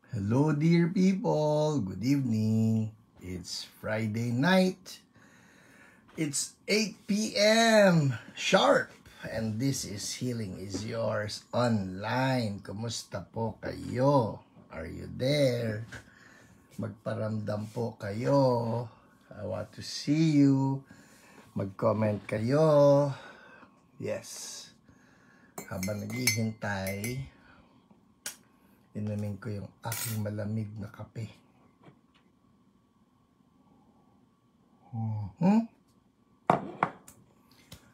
Hello dear people, good evening. It's Friday night. It's 8 p.m. sharp. And this is Healing is Yours online. Kumusta po kayo? Are you there? Magparamdam po kayo. I want to see you. Mag-comment kayo. Yes. Habang naghihintay, inumin ko yung aking malamig na kape.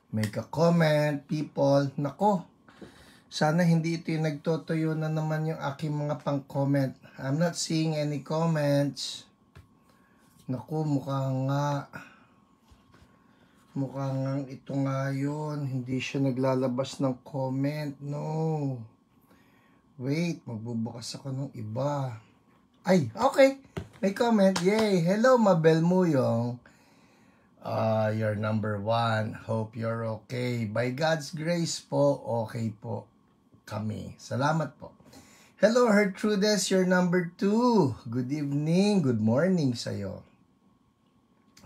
Make a comment, people. Nako, sana hindi ito yung nagtotoyo na naman yung aking mga pang-comment. I'm not seeing any comments. Naku, mukhang ito nga yun. Hindi siya naglalabas ng comment. No. Wait, magbubukas ako ng iba. Ay, okay. May comment. Yay. Hello, Mabel Muyong. You're number 1. Hope you're okay. By God's grace po, okay po kami. Salamat po. Hello, Hertrudes. You're number 2. Good evening. Good morning sa'yo.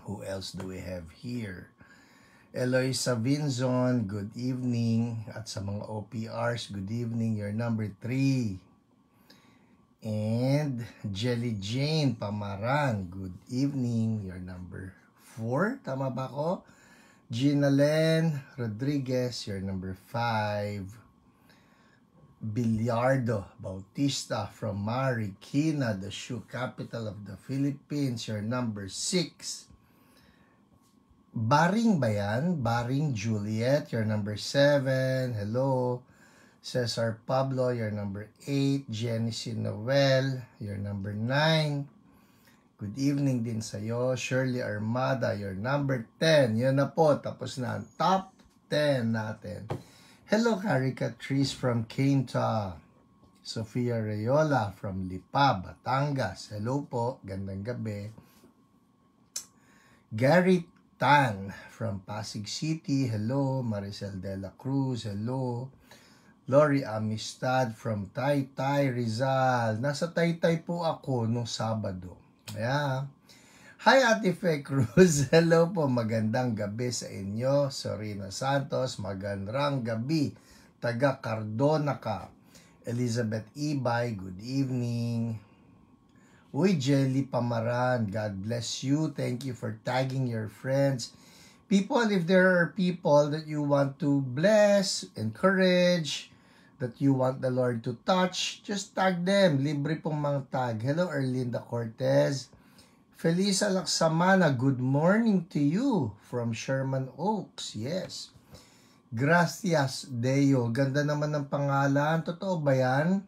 Who else do we have here? Eloisa Vinzon, good evening. At sa mga OPRs, good evening. You're number 3. And Jelly Jane Pamaran, good evening. You're number 4. Tama ba ko? Gina Len Rodriguez, you're number 5. Bilyardo Bautista from Marikina, the shoe capital of the Philippines, you're number 6. Baring ba yan? Baring Juliet, you're number 7. Hello. Cesar Pablo, you're number 8. Genesis Noel, you're number 9. Good evening din sa'yo. Shirley Armada, you're number 10. Yun na po, tapos na ang top 10 natin. Hello, Caricatrice from Quinta. Sofia Rayola from Lipa, Batangas. Hello po, gandang gabi. Gary Tan from Pasig City. Hello. Maricel De La Cruz. Hello. Lori Amistad from Taytay, Rizal. Nasa Taytay po ako nung Sabado. Yeah. Hi, Ate Fe Cruz. Hello po. Magandang gabi sa inyo. Sorina Santos. Magandang gabi. Taga Cardona ka. Elizabeth Ibay. Good evening. Uy, Jelly Pamaran, God bless you. Thank you for tagging your friends. People, if there are people that you want to bless, encourage, that you want the Lord to touch, just tag them. Libre pong mga tag. Hello, Erlinda Cortez. Felisa Laksamana, good morning to you from Sherman Oaks. Yes. Gracias, Deo. Ganda naman ng pangalan. Totoo ba yan?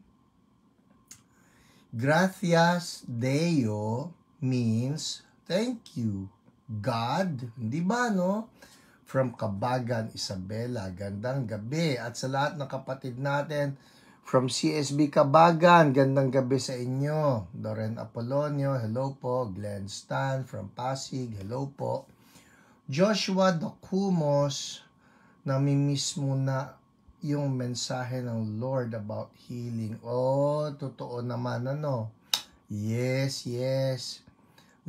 Gracias Deo means thank you, God. Di ba, no? From Kabagan, Isabela. Gandang gabi. At sa lahat ng kapatid natin from CSB Kabagan, gandang gabi sa inyo. Doren Apolonio, hello po. Glenn Stan from Pasig, hello po. Joshua Documos, namimiss mo na yung mensahe ng Lord about healing. Oh, totoo naman, ano? Yes, yes.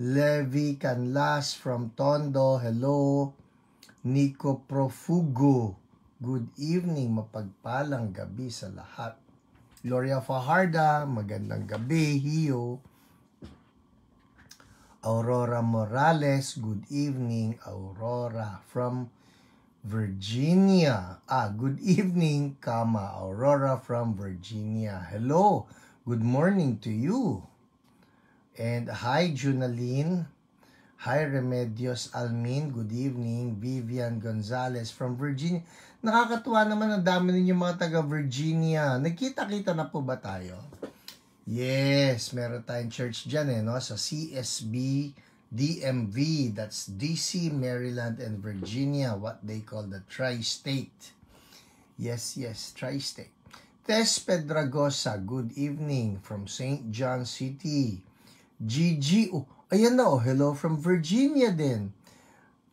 Levi Canlas from Tondo, hello. Nico Profugo, good evening, mapagpalang gabi sa lahat. Gloria Fajarda, magandang gabi, Hiyo. Aurora Morales, good evening, Aurora from Virginia. Good evening, Aurora from Virginia. Hello, good morning to you. And hi, Junaline. Hi, Remedios Almin. Good evening. Vivian Gonzalez from Virginia. Nakakatuwa naman, ang dami ninyo mga taga-Virginia. Nagkita-kita na po ba tayo? Yes, meron tayong church dyan no? Sa CSB DMV, that's DC, Maryland, and Virginia, what they call the Tri-State. Yes, yes, Tri-State. Tess Pedragosa, good evening from St. John City. Gigi, ayan na, hello from Virginia din.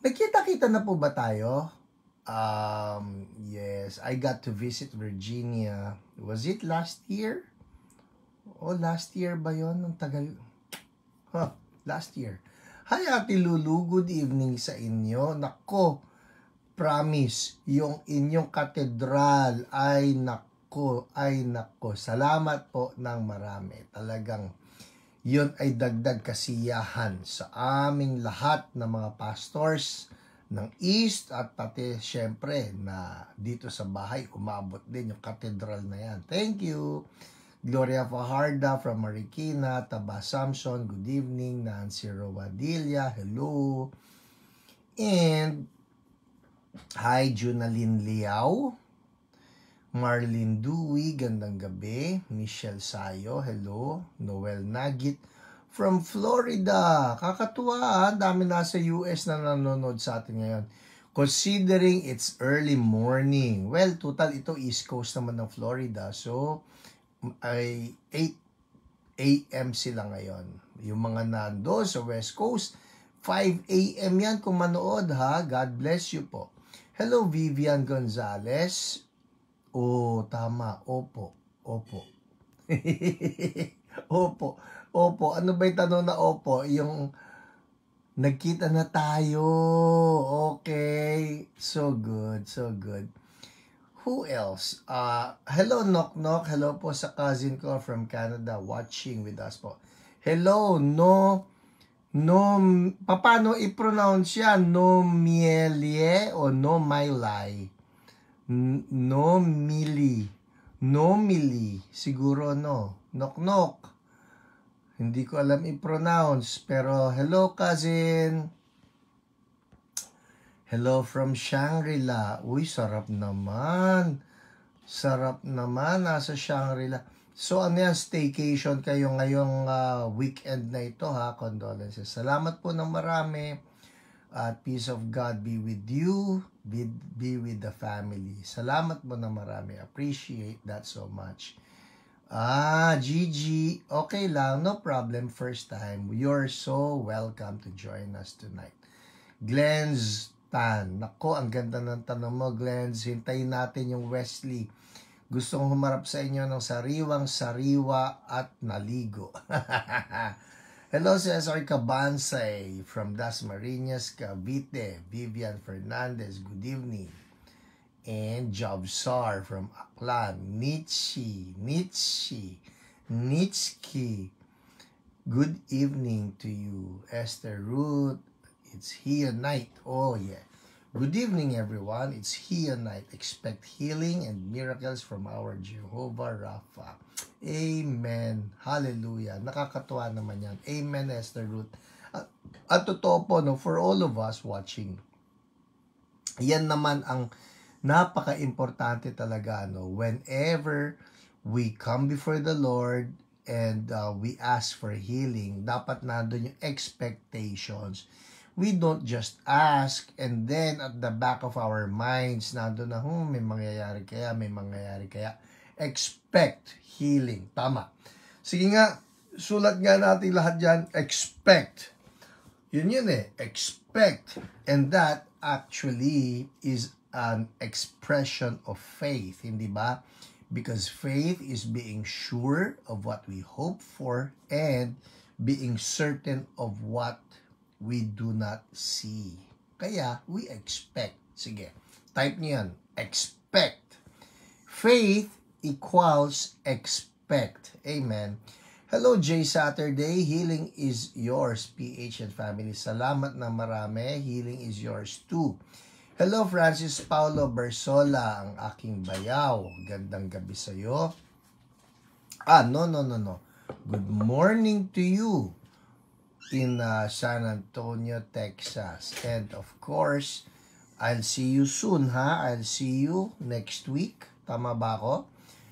Nagkita-kita na po ba tayo? Yes, I got to visit Virginia. Was it last year? Oh, last year ba yon? Ang tagal. Huh, last year. Hi, Ate Lulu. Good evening sa inyo. Nako, promise, yung inyong katedral ay nako. Salamat po ng marami. Talagang yun ay dagdag kasiyahan sa aming lahat ng mga pastors ng East at pati syempre na dito sa bahay umabot din yung katedral na yan. Thank you. Gloria Fajarda from Marikina, Taba Samson, good evening. Nancy Rowadilla, hello. And hi, Junalyn Liao. Marlene Dewey, gandang gabi. Michelle Sayo, hello. Noel Nagit from Florida. Kakatuwa, dami nasa US na nanonood sa atin ngayon. Considering it's early morning. Well, total ito East Coast naman ng Florida. So, ay 8 a.m. sila ngayon. Yung mga nando sa West Coast, 5 a.m. yan kung manood ha. God bless you po. Hello, Vivian Gonzalez. Oh, tama. Opo. Opo. Ano ba yung tanong na opo? Yung nagkita na tayo. Okay. So good. Who else? Hello, Knock Knock. Hello po sa cousin ko from Canada watching with us po. Hello, paano i-pronounce yan? No Mielie o No Mailai? No Mili. Siguro no. Knock Knock. Hindi ko alam i-pronounce. Pero hello, cousin. Hello from Shangri-La. Uy, sarap naman. Nasa Shangri-La. So, ano yan? Staycation kayo ngayong weekend na ito, ha? Condolences. Salamat po ng marami. At peace of God be with you. Be with the family. Salamat po ng marami. Appreciate that so much. Gigi. Okay lang. No problem. First time. You're so welcome to join us tonight. Glenn's Tan. Nako, ang ganda ng tanong mo, Glenn. Hintayin natin yung Wesley. Gustong humarap sa inyo ng sariwa at naligo. Hello, Cesar Cabansay from Dasmariñas, Cavite. Vivian Fernandez, good evening. And Jobsar from Aklan. Nitski. Good evening to you. Esther Ruth. It's Hia night. Oh, yeah. Good evening, everyone. It's Hia night. Expect healing and miracles from our Jehovah Rapha. Amen. Hallelujah. Nakakatuwa naman yan. Amen, Esther Ruth. At totoo po, no, for all of us watching, yan naman ang napaka-importante talaga, no? Whenever we come before the Lord and we ask for healing, dapat nandun yung expectations. We don't just ask and then at the back of our minds, nandun na, may mangyayari kaya. Expect healing. Tama. Sige nga, sulat nga natin lahat dyan, expect. Yun expect. And that actually is an expression of faith, hindi ba? Because faith is being sure of what we hope for and being certain of what we do not see. Kaya, we expect. Sige, type niyo yan. Expect. Faith equals expect. Amen. Hello, Jay Saturday. Healing is yours, PH and family. Salamat na marami. Healing is yours too. Hello, Francis Paulo Bersola, ang aking bayaw. Gandang gabi sa'yo. No. Good morning to you in San Antonio, Texas. And of course, I'll see you soon, ha? I'll see you next week. Tama ba ako?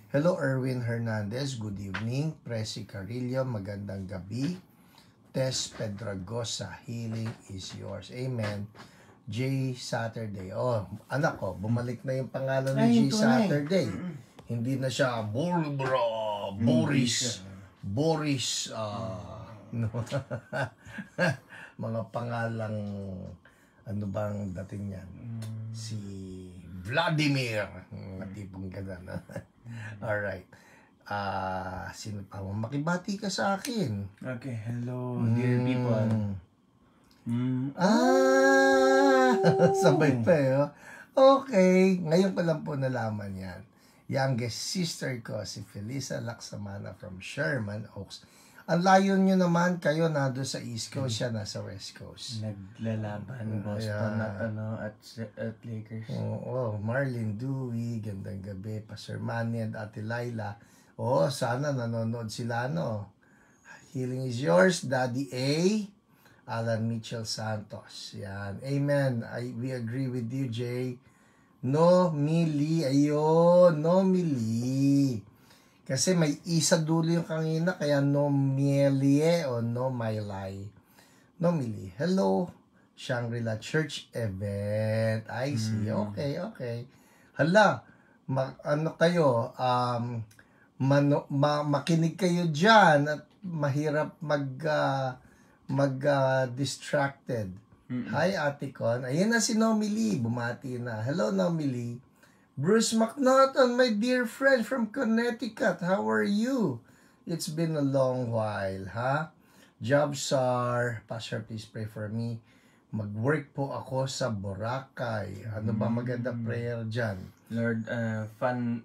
Hello, Erwin Hernandez. Good evening. Presi Carillo, magandang gabi. Tess Pedragosa, healing is yours. Amen. J. Saturday. Oh, anak ko, bumalik na yung pangalan ni J. Saturday. Hindi na siya Boris, no. Mga pangalang ano bang dating yan? Si Vladimir. Tipong ganda na. Alright. Sino pa mo? Makibati ka sa akin. Okay, hello, dear people. Sabay pa eh. Oh. Okay, ngayon ko lang po nalaman yan. Youngest sister ko, si Felisa Laksamana from Sherman Oaks. Ang layo nyo naman, kayo nado sa East Coast, siya nasa West Coast. Naglalaban Boston at Lakers. Oo, Marlene Dewey, gandang gabi, Pastor Manny at Ate Laila. Sana nanonood sila, no? Healing is yours, Daddy A. Alan Mitchell Santos. Yan. Amen. We agree with you, Jay. No, Mili. Ayun. No, Mili. Kasi may isa dulo yung kanina, kaya no, Mielie o no, Maylay. No, Mili. Hello. Shangri-La Church Event. I see. Okay. Hala. Kayo, makinig kayo dyan at mahirap distracted. Hi, Ate Con. Ayan na si Nomily. Bumati na. Hello, Nomily. Bruce McNaughton, my dear friend from Connecticut. How are you? It's been a long while, ha? Jobsar. Pastor, please pray for me. Mag-work po ako sa Boracay. Ano ba maganda prayer dyan? Lord, fun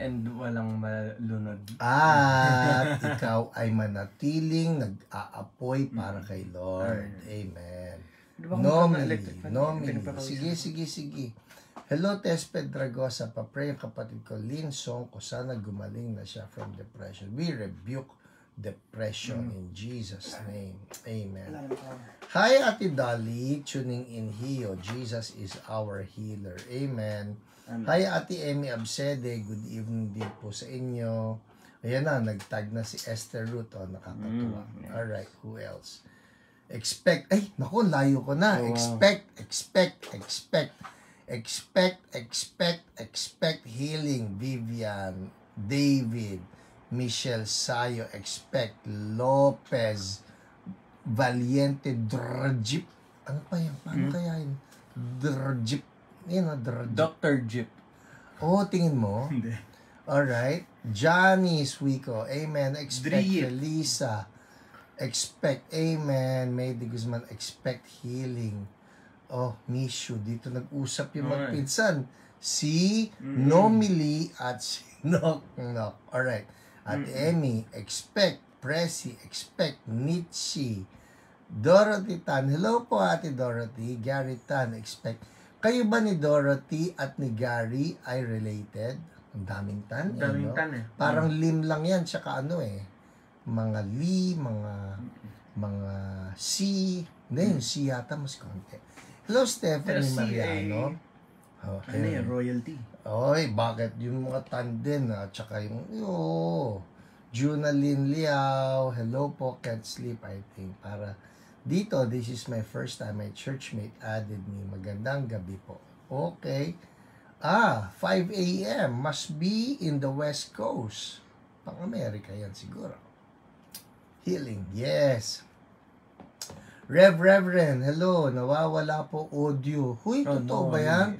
and walang malunod. At ikaw ay manatiling nag-aapoy para kay Lord. Amen. Nomili. Sige. Hello, Tess Pedragosa. Pa-pray ang kapatid ko, Lin Song, ko sana gumaling na siya from depression. We rebuke depression in Jesus' name. Amen. Hi, Ate Dolly. Tuning in here. Jesus is our healer. Amen. Hi, Ate Emmy Absede. Good evening din po sa inyo. Ayan na, nagtag na si Esther Ruth. Nakakatuwa. Alright, who else? Expect. Ay, naku, layo ko na. Oh, wow. Expect healing. Vivian, David, Michelle Sayo, expect Lopez, Valiente, Drjip. Ano pa yan? Paano kaya yun? Drjip. Yan o, Drjip. Dr. Jip. Tingin mo? Hindi. Alright. Johnny Suico. Amen. Expect Felisa. Expect. Amen. May de Guzman. Expect healing. Mishu. Dito nag-usap yung magpinsan. Si Nomili at si Nok. Alright. At Emmy. Expect. Presi. Expect. Nietzsche. Dorothy Tan. Hello po, Ate Dorothy. Gary Tan. Expect. Kayo ba ni Dorothy at ni Gary ay related? Ang daming tan. Daming tan eh. Parang Lim lang yan, tsaka mga Lee, mga C. Hindi, yung C yata mas konti. Hello, Stephanie Mariano. Ano yan? Royalty. Bakit? Yung mga tan din, tsaka yung, Junalyn Liao. Hello po, can't sleep, I think. Dito, this is my first time. My churchmate added me. Magandang gabi po. Okay. 5 a.m. Must be in the West Coast. Pang-Amerika yan siguro. Healing. Yes. Reverend. Hello. Nawawala po audio. Huy, totoo ba yan?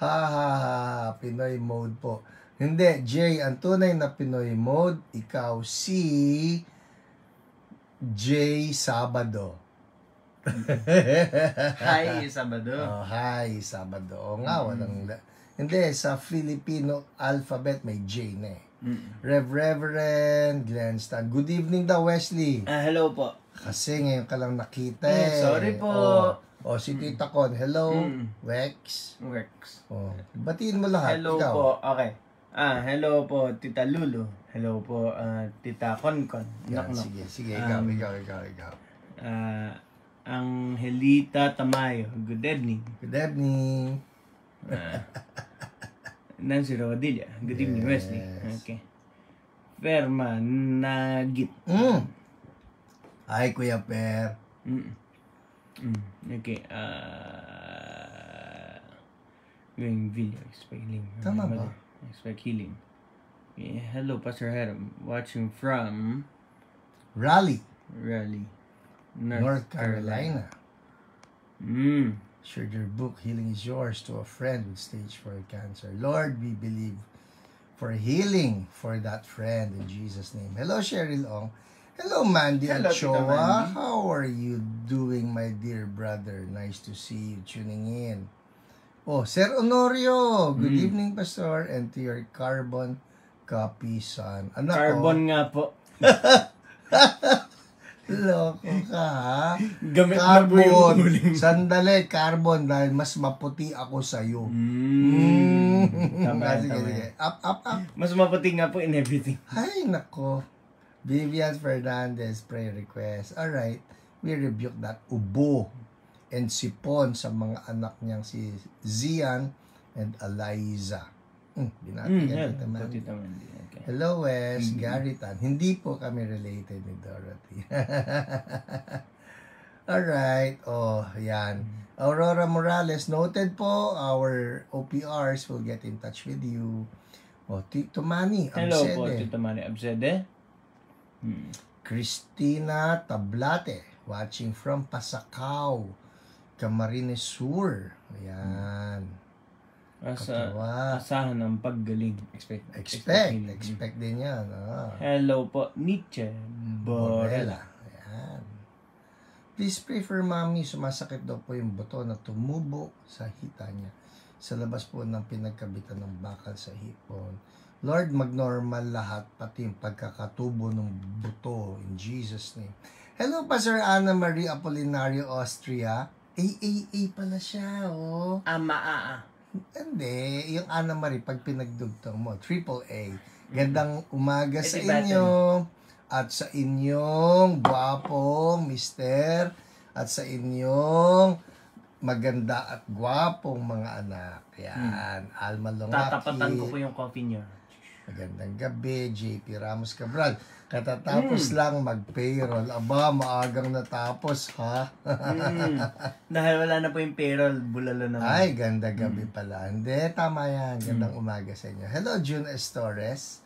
Ha. Pinoy mode po. Hindi. Jay, ang tunay na Pinoy mode, ikaw si Jay Sabado. Hi, Sabado. Hi, Sabado. Walang... Hindi, sa Filipino alphabet may J na eh. Reverend Glenn Stan. Good evening daw, Wesley. Hello po. Kasi ngayon ka lang nakita eh. Sorry po. Si Tita Con. Hello, Wex. Batiin mo lahat. Hello Ikaw. po. Okay. Hello po, Tita Lulu. Hello po, Tita Konkon. Yan, sige. Ikaw. Angelita Tamayo. Good evening. Good evening. Nancy Rodilla. Good evening, Wesley. Okay. Ferma Nagit. Ay, Kuya Per. Okay. Going video. Expect healing. Tama ba? Expect healing. Okay. Hello, Pastor Herom. Watching from Raleigh, North Carolina. Shared your book, Healing is Yours, to a friend with stage 4 cancer. Lord, we believe for healing for that friend in Jesus' name. Hello, Cheryl Ong. Hello, Mandy Hello, Tita Achoa. Mandy. How are you doing, my dear brother? Nice to see you tuning in. Oh, Sir Honorio. Good evening, Pastor, and to your carbon copy son. Anak Carbon nga po. Loko ka, ha? Gamit na po yung Carbon. huling. Sandali, carbon dahil mas maputi ako sa'yo. Tama yan, Sige, tama sige. yan. Up. Mas maputi nga po in everything. Ay, nako. Vivian Fernandez, prayer request. Alright, we rebuke that ubo and sipon sa mga anak niyang si Zian and Eliza. Binati ka, Tita Mandy. Tita Mandy. Okay. Hello, Wes. Gary Tan. Hindi po kami related ni Dorothy. Alright. Oh, yan. Aurora Morales, noted po. Our OPRs will get in touch with you. Oh, Tito Manny, Hello po, Absede. Tita Manny. Absede? Christina Tablate, watching from Pasacao, Camarines Sur. Ayan. Katawa. Asahan ng paggaling. Expect din yan. Hello po, Nietzsche Borella. Ayan. Please pray for mommy. Sumasakit daw po yung buto na tumubo sa hita niya. Sa labas po ng pinagkabitan ng bakal sa hipon. Lord, mag-normal lahat, pati yung pagkakatubo ng buto. In Jesus' name. Hello, Pastor Ana Marie Apolinario, Austria. AAA pala siya, oh. Hindi. Yung Ana Marie, pag pinagdugtong mo, AAA. Gandang umaga sa inyo. At sa inyong gwapong mister. At sa inyong maganda at gwapong mga anak. Yan. Alma Longaki. Tatapatan ko po yung coffee niyo. Magandang gabi, JP Ramos Cabral. Katatapos lang mag-payroll. Aba, maagang natapos, ha? Dahil wala na po yung payroll, bulalo naman. Ay, ganda gabi pala. Hindi, tama yan. Gandang umaga sa inyo. Hello, June Estores.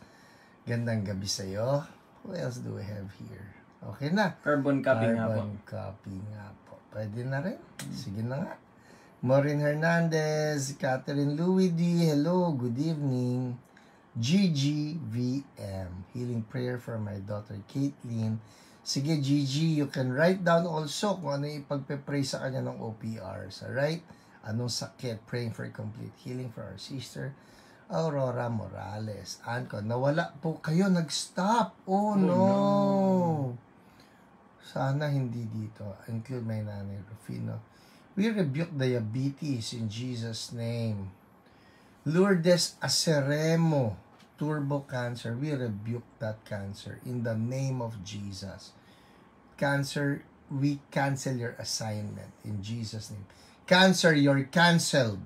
Gandang gabi sa'yo. Who else do we have here? Okay na. Carbon copy nga po. Carbon copy nga po. Pwede na rin. Sige na nga. Maureen Hernandez, Catherine Louis D. Hello, good evening. GGVM, healing prayer for my daughter Caitlin. Sige, Gigi, you can write down also kung ano yung ipagpe-pray sa kanya ng OPRs. Alright? Anong sakit? Praying for complete healing for our sister Aurora Morales. Anko, nawala po kayo, nag-stop. Oh no. Sana hindi dito. Include my nanay, Rufino. We rebuke diabetes in Jesus' name. Lourdes Aceremo, turbo cancer. We rebuke that cancer in the name of Jesus. Cancer, we cancel your assignment in Jesus' name. Cancer, you're canceled.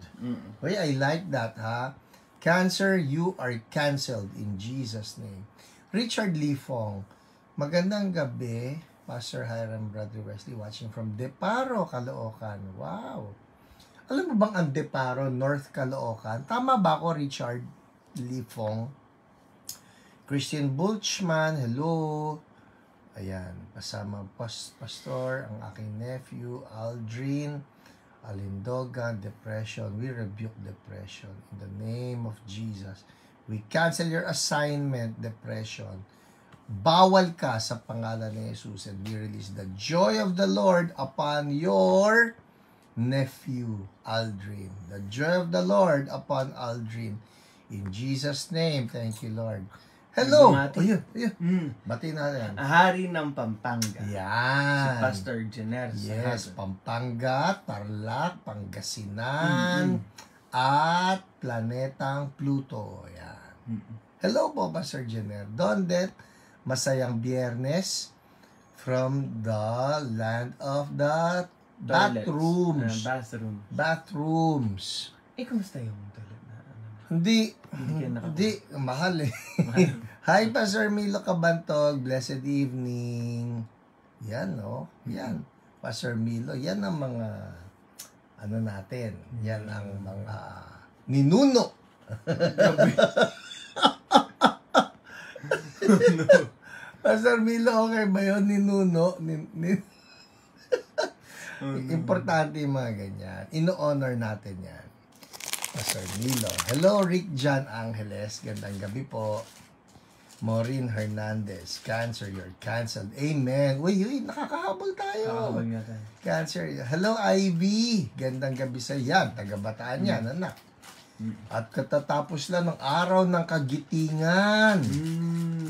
Wait, I like that, ha? Cancer, you are canceled in Jesus' name. Richard Lifong, magandang gabi. Pastor Hiram, Brother Wesley, watching from Deparo, Caloocan. Wow. Alam mo bang ang Deparo, North Caloocan? Tama ba ako, Richard Lifong? Christian Bulchman, hello. Ayan, kasama Pastor, ang aking nephew, Aldrin, Alindogan, depression. We rebuke depression in the name of Jesus. We cancel your assignment, depression. Bawal ka sa pangalan ni Jesus, and we release the joy of the Lord upon your nephew, Aldrin. The joy of the Lord upon Aldrin. In Jesus' name, thank you, Lord. Hello! Ayun. Bati natin. Hari ng Pampanga. Yan. Si Pastor Jenner. Yes, Pampanga, Tarlac, Pangasinan, at Planetang Pluto. Yan. Hello po, Pastor Jenner. Dondet, masayang Biyernes from the land of the bathrooms. Bathrooms. Kumusta yung toilet na? Hindi, mahal eh. Hi, Pastor Milo Cabantog. Blessed evening. Yan, no? Yan. Pastor Milo, yan ang mga, ano natin, yan ang mga ninuno. Pastor Milo, okay ba yun? Ninuno? Importante yung mga ganyan. Ino-honor natin yan. Pastor Milo. Hello, Rick John Angeles. Gandang gabi po. Maureen Hernandez. Cancer, you're canceled. Amen. Uy, nakakahabol tayo. Nakakabag nga tayo. Cancer. Hello, Ivy. Gandang gabi sa yan. Taga-Bataan yan, anak. At katatapos lang ng araw ng kagitingan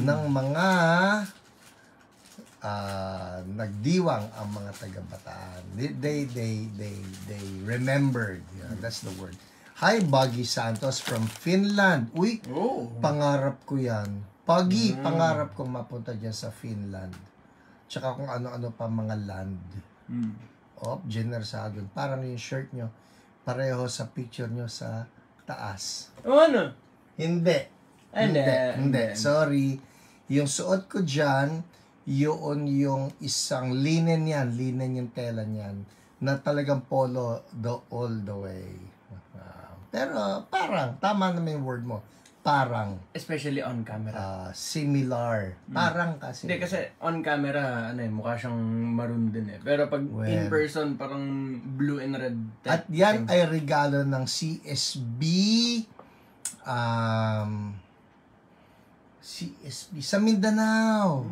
ng mga nagdiwang ang mga taga-Bataan. They remembered. Yeah, that's the word. Hi, Buggy Santos from Finland. Uy, pangarap ko yan. Pagi, pangarap kong mapunta dyan sa Finland. Tsaka kung ano-ano pa mga land. General parang yung shirt nyo, pareho sa picture nyo sa taas. Ano? Hindi. Hindi. Sorry. Yung suot ko dyan, yun yung isang linen yung tela niyan, na talagang polo all the way. Pero parang, tama naman yung word mo, parang. Especially on camera. Similar. Parang kasi. Hindi, kasi on camera, mukha siyang maroon din eh. Pero pag in person, parang blue and red. At yan ay regalo ng CSB, CSB sa Mindanao.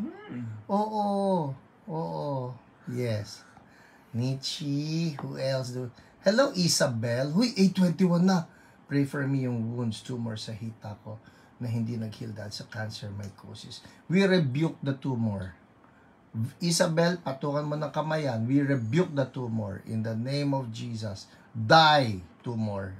Oo. Yes. Nietzsche, who else do? Hello, Isabel. Huy, 8:21 na. Pray for me yung wounds, tumor sa hita ko na hindi nag-heal dahil sa cancer, mycosis. We rebuke the tumor. Isabel, patukan mo ng kamayan. We rebuke the tumor in the name of Jesus. Die, tumor.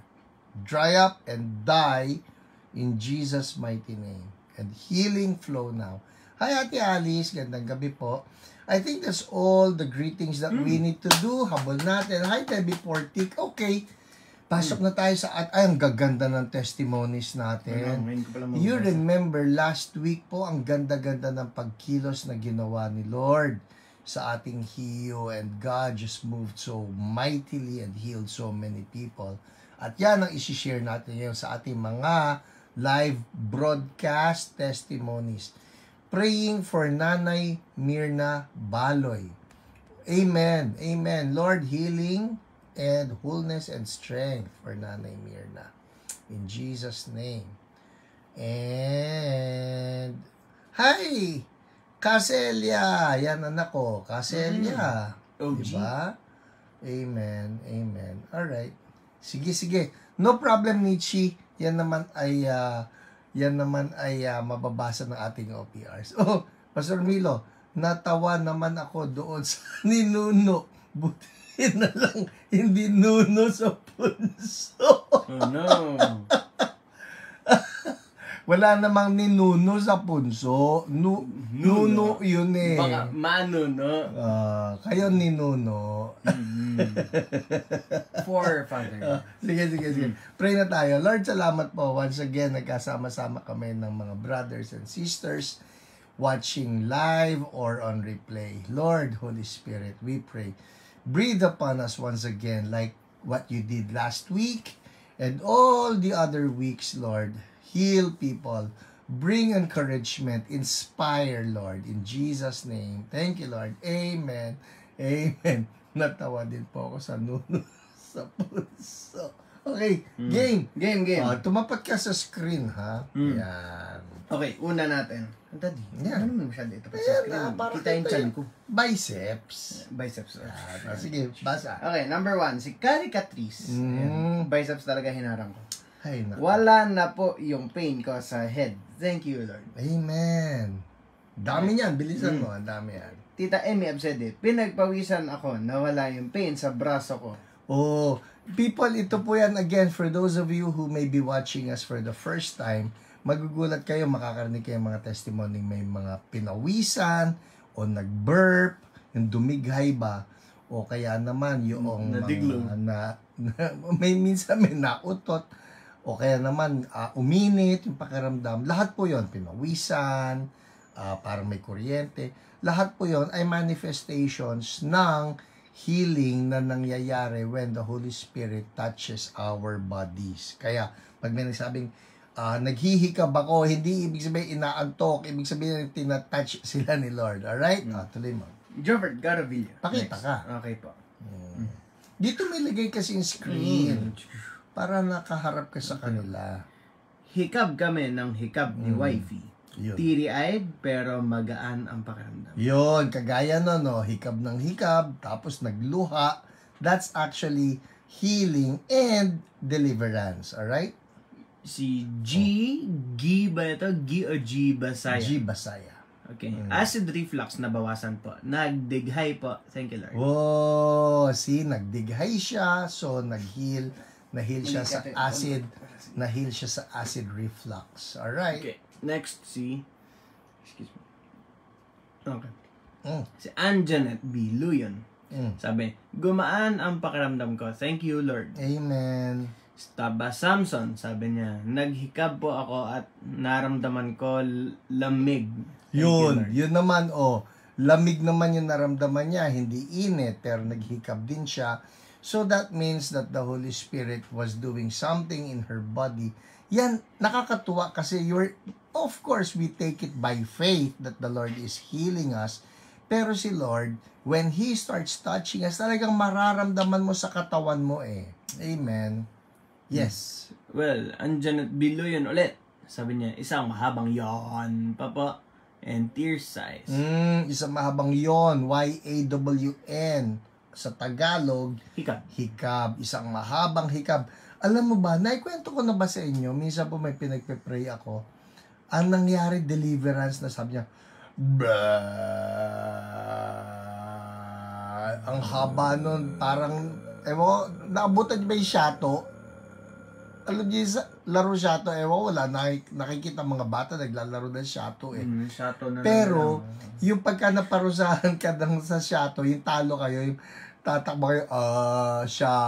Dry up and die in Jesus' mighty name. And healing flow now. Hi, Ate Alice. Gandang gabi po. I think that's all the greetings that we need to do. Habol natin. Hi, Debbie Portik. Okay. Pasok na tayo sa at ang gaganda ng testimonies natin. You remember last week po, ang ganda-ganda ng pagkilos na ginawa ni Lord sa ating hiyo, and God just moved so mightily and healed so many people. At yan ang isi-share natin ngayon sa ating mga live broadcast testimonies. Praying for Nanay Mirna Baloy. Amen. Amen. Lord, healing and wholeness and strength for Nanay Mirna. In Jesus' name. And, hi! Caselia! Yan anak ko. Caselia. Diba? Amen. Amen. Alright. Sige. No problem, Nietzsche. Yan naman ay mababasa ng ating OPRs. Oh, Pastor Milo, natawa naman ako doon sa ninuno. Buti na lang, hindi nuno sa punso. Oh no. Wala namang ninuno sa punso. Nuno yun eh. Baka manuno. Kayo ninuno. For Father. Sige. Pray na tayo. Lord, salamat po. Once again, nagkasama-sama kami ng mga brothers and sisters watching live or on replay. Lord, Holy Spirit, we pray. Breathe upon us once again like what you did last week and all the other weeks, Lord. Heal people. Bring encouragement. Inspire, Lord. In Jesus' name. Thank you, Lord. Amen. Amen. Natawa din po ako sa nuno sa puso. Okay, game. Tumapat ka sa screen, ha? Yan. Okay, una natin. Daddy, yan. Ano naman masyado ito? Sa screen, kita yung chan ko. Biceps. Biceps. Sige, basa. Okay, number 1, si Caricatrice. Biceps talaga hinarang ko. Ay, naku. Wala na po yung pain ko sa head. Thank you, Lord. Amen. Dami niyan. Bilisan mo. Ang dami yan. Tita Emmy Absede, pinagpawisan ako na wala yung pain sa braso ko. Oh, people, ito po yan again for those of you who may be watching us for the first time. Magugulat kayo, makakarinig kayo mga testimony, may mga pinawisan o nag-burp, yung dumighay ba, o kaya naman yung mga may minsan may nautot, o kaya naman uminit yung pakiramdam. Lahat po yon, pinawisan, parang may kuryente. Lahat po yon ay manifestations ng healing na nangyayari when the Holy Spirit touches our bodies. Kaya pag may nagsabing naghihikab ako, hindi ibig sabihin inaantok, ibig sabihin tinatouch sila ni Lord. Alright? Tuloy mo. Jovert Garavilla. Pakita ka. Okay po. Dito may lagay kasi yung screen para nakaharap ka sa kanila. Hikab kami ng hikab ni wifey. Yun. Teary-eyed pero magaan ang pakiramdam. Yun, kagaya no, hikab ng hikab, tapos nagluha. That's actually healing and deliverance. Alright? Si G ba ito? G o G Basaya? G. Basaya. Okay. Acid reflux nabawasan po. Nagdighay po. Thank you, Lord. Oh, see, nagdighay siya, so nag-heal. Na-heal siya sa acid. Na-heal siya sa acid reflux. Alright? Okay. Next, excuse me. Okay. Mm. Si Anjanet B. Luyon. Sabi, gumaan ang pakiramdam ko. Thank you, Lord. Amen. Staba Samson, sabi niya, naghikab po ako at naramdaman ko lamig. Yun naman, lamig naman yung naramdaman niya, hindi init, pero naghikab din siya. So that means that the Holy Spirit was doing something in her body. Yan, nakakatuwa kasi of course, we take it by faith that the Lord is healing us. Pero si Lord, when He starts touching us, talagang mararamdaman mo sa katawan mo Amen. Yes. Well, Anjanet Bilo yun ulit. Sabi niya, isang mahabang yawn pa po. And tear size. Isang mahabang yon. Y-A-W-N. Sa Tagalog, hikab. Isang mahabang hikab. Alam mo ba, naikwento ko na ba sa inyo? Minsan po may pinagpe-pray ako. Ang nangyari, deliverance na sabi niya, ang haba nun, parang, naabutan ba yung shato? Alam niyo, laro shato, wala, nakikita mga bata, naglalaro ng shato Shato na pero, yung pagka naparusahan ka sa shato, yung talo kayo, yung tatakbo kayo, shato,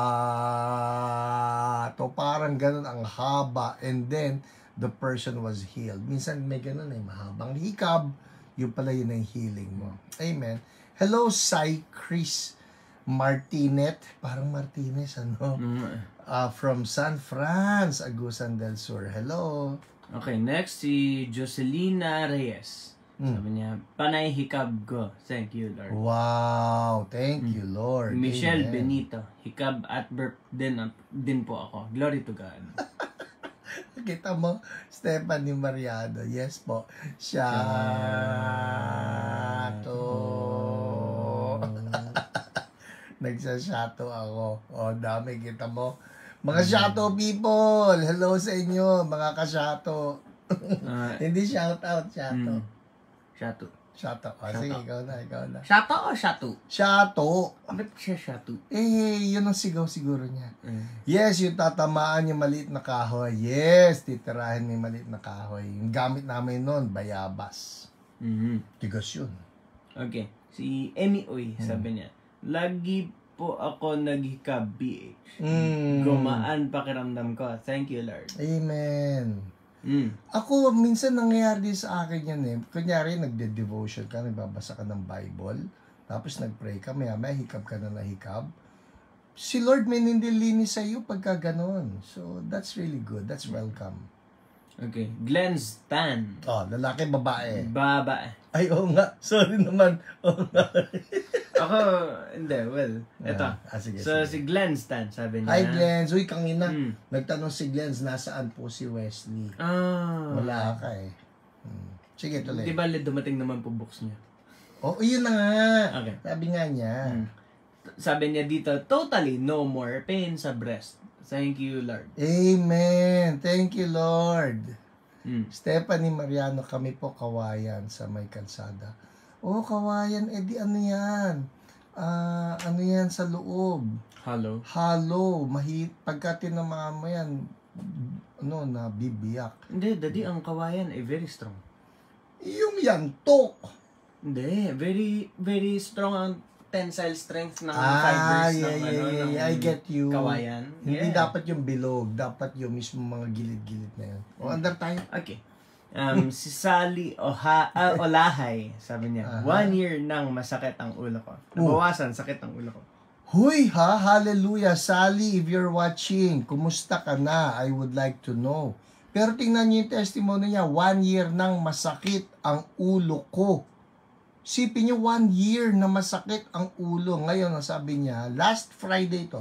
parang ganun ang haba, and then, the person was healed. Minsan may ganun mahabang hikab, yung pala yun ang healing mo. Amen. Hello, Sai Chris Martinet, parang Martinez, from San Franz, Agusan del Sur. Hello. Okay, next si Jocelina Reyes. Sabi niya, panay hikab ko. Thank you, Lord. Wow, thank you, Lord. Michelle Amen. Benito, hikab at burp din po ako. Glory to God. Kita mo, Stephanie Mariano. Yes po. Shato. Nagsashato ako. Dami, kita mo. Mga shato people, hello sa inyo, mga kashato. Hindi shout out, shato. Shato. Shato. Sige, ikaw na. Shato o shato? Shato. Bakit siya shato? Yun ang sigaw siguro niya. Yes, yung tatamaan yung maliit na kahoy. Yes, titirahin mo yung maliit na kahoy. Yung gamit namin noon, bayabas. Tigas yun. Okay. Si Emmy Oy, sabi niya, lagi po ako naghikab PH. Gumaan pakiramdam ko. Thank you, Lord. Amen. Ako, minsan nangyayari din sa akin yan Kunyari, nagde-devotion ka, nagbabasa ka ng Bible, tapos nag-pray ka, may hikab ka na hikab. Si Lord may nindilinis sa iyo pagka ganon. So, that's really good. That's welcome. Okay. Glenn Stan. Lalaki, babae. Babae. Ay, nga. Sorry naman. Ako, hindi. Well, eto. Sige, so, sige. si Glenn Stan, sabi niya. Hi, Glenn. Uy, kangina. Nagtanong si Glenn, nasaan po si Wesley? Wala ka Sige, tuloy. Di ba dumating naman po books niya? Yun na nga. Okay. Sabi nga niya. Sabi niya dito, totally no more pain sa breast. Thank you, Lord. Amen. Thank you, Lord. Stephanie Mariano, kami po Kawayan sa may kalsada. Kawayan, di ano yan? Ano yan sa loob? Hollow. Pagka tinamaan mo yan, nabibiyak. Hindi, Daddy, ang Kawayan ay very strong. Yung yantok. Hindi, very, very strong ang tensile strength ng fibers ng I get you. Kawayan. Hindi dapat yung bilog, dapat yung mismo mga gilid-gilid na yun. Andar tayo. Okay. Si Sally Olahay, sabi niya, 1 year nang masakit ang ulo ko. Nabawasan sakit ang ulo ko. Huy ha, hallelujah. Sally, if you're watching, kumusta ka na? I would like to know. Pero tingnan niyo yung testimony niya, 1 year nang masakit ang ulo ko. Sipin niyo, 1 year na masakit ang ulo. Ngayon, sabi niya, last Friday to,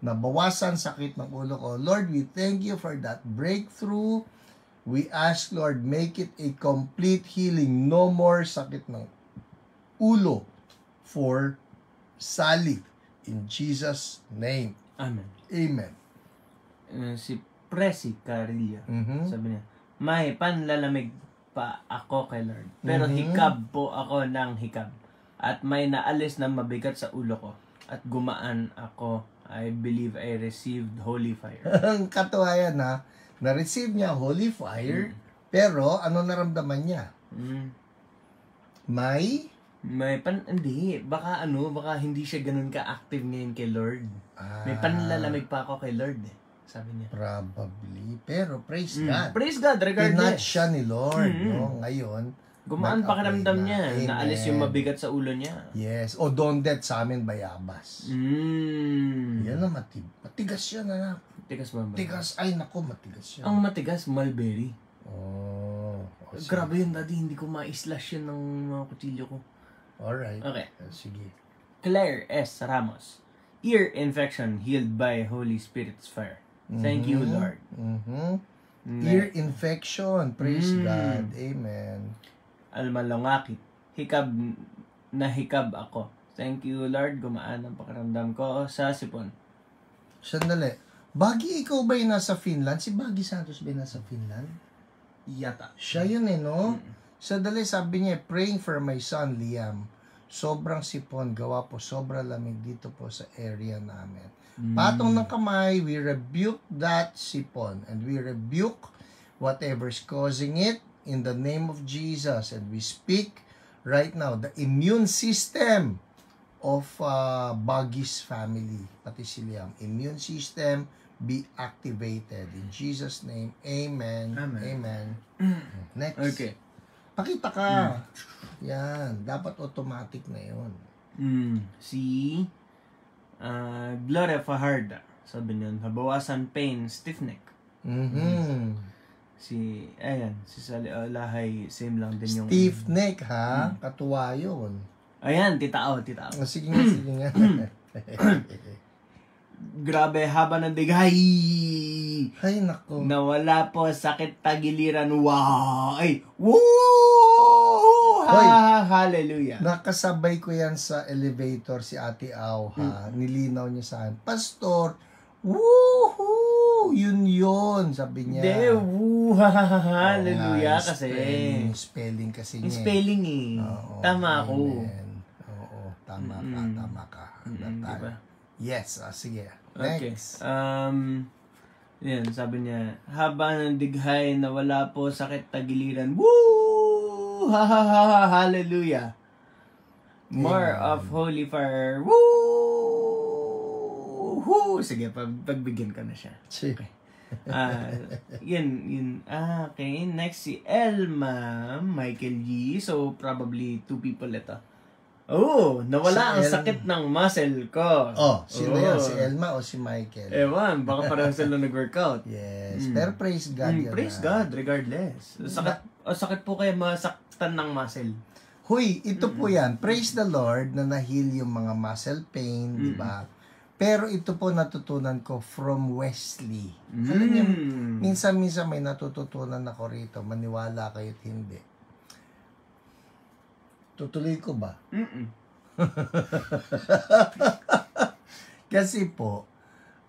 nabawasan sakit ng ulo ko. Lord, we thank you for that breakthrough. We ask, Lord, make it a complete healing. No more sakit ng ulo for Sally. In Jesus' name. Amen. Amen. Si Presi Carilla, sabi niya, may panlalamig pa ako kay Lord. Pero hikab po ako ng hikab. At may naalis na mabigat sa ulo ko. At gumaan ako. I believe I received holy fire. Ang katuwa yan, ha? Na-receive niya holy fire, pero ano naramdaman niya? May Hindi. Baka hindi siya ganun ka-active ngayon kay Lord. May panlalamig pa ako kay Lord eh. Sabi niya. Probably. Pero praise God. Praise God, regardless. Pinat siya ni Lord, no? Ngayon, gumaan pakiramdam niya. Amen. Naalis yung mabigat sa ulo niya. Yes. O don't that sa amin bayabas. Yan na matigas yan, anak. Matigas ba? Matigas. Ay, naku, matigas yan. Ang matigas, mulberry. Oh. Grabe yun, daddy. Hindi ko ma-slash yun ng mga kutsilyo ko. Alright. Okay. Sige. Claire S. Ramos. Ear infection healed by Holy Spirit's fire. Thank you, Lord. Ear infection. Praise God. Amen. Alma Longakit. Hikab ako. Thank you, Lord. Gumaan ang pakiramdam ko sa sipon. Sandali. Bagi, ikaw ba yung nasa Finland? Si Bagi Santos ba yung nasa Finland? Yata. Siya yun no? Sandali, sabi niya, praying for my son, Liam. Sobrang sipon. Gawa po, sobrang lamig dito po sa area namin. Patong ng kamay, we rebuke that sipon. And we rebuke whatever's causing it in the name of Jesus. And we speak right now, the immune system of Bagi's family, pati si Liam. Immune system be activated. In Jesus' name, amen. Amen. Next. Okay. Pakita ka. Yan. Dapat automatic na yun. Si Gloria Fajarda. Sabi niya, nabawasan pain, stiff neck. Si Lahay, same lang din yung... Stiff neck, ha? Katuwa yun. Ayan, titao. Sige nga. Grabe, haba ng digay. Ay, nako. Nawala po, sakit tagiliran. Wow! Ay, woo! Hallelujah. Nakasabay ko yan sa elevator si Ate Au, ha? Nilinaw niya sa akin. Pastor, woohoo! Yun, sabi niya. Hindi, woo! Hallelujah, kasi. Yung spelling kasi niya. Yung spelling eh. Oo, Tama ako. Oo, tama ka. Diba? Yes, sige. Okay. Next. Yan, sabi niya, haba ng dighay, nawala po, sakit tagiliran. Woo! Hallelujah. More of holy fire. Woo! Sige, pagbigyan ka na siya. Sige. Yun. Okay. Next, si Elma Michael G. So, probably 2 people ito. Oh, nawala ang sakit ng muscle ko. Sino yan? Si Elma o si Michael? Ewan, baka parang sila nag-workout. Yes, pero praise God yan. Praise God, regardless. Sakit po kayo masaktan ng muscle. Huy, ito po yan. Praise the Lord na na-heal yung mga muscle pain, di ba? Pero ito po natutunan ko from Wesley. Alam niyo, minsan may natututunan ako rito. Maniwala kayo't hindi. Tutuloy ko ba? Kasi po,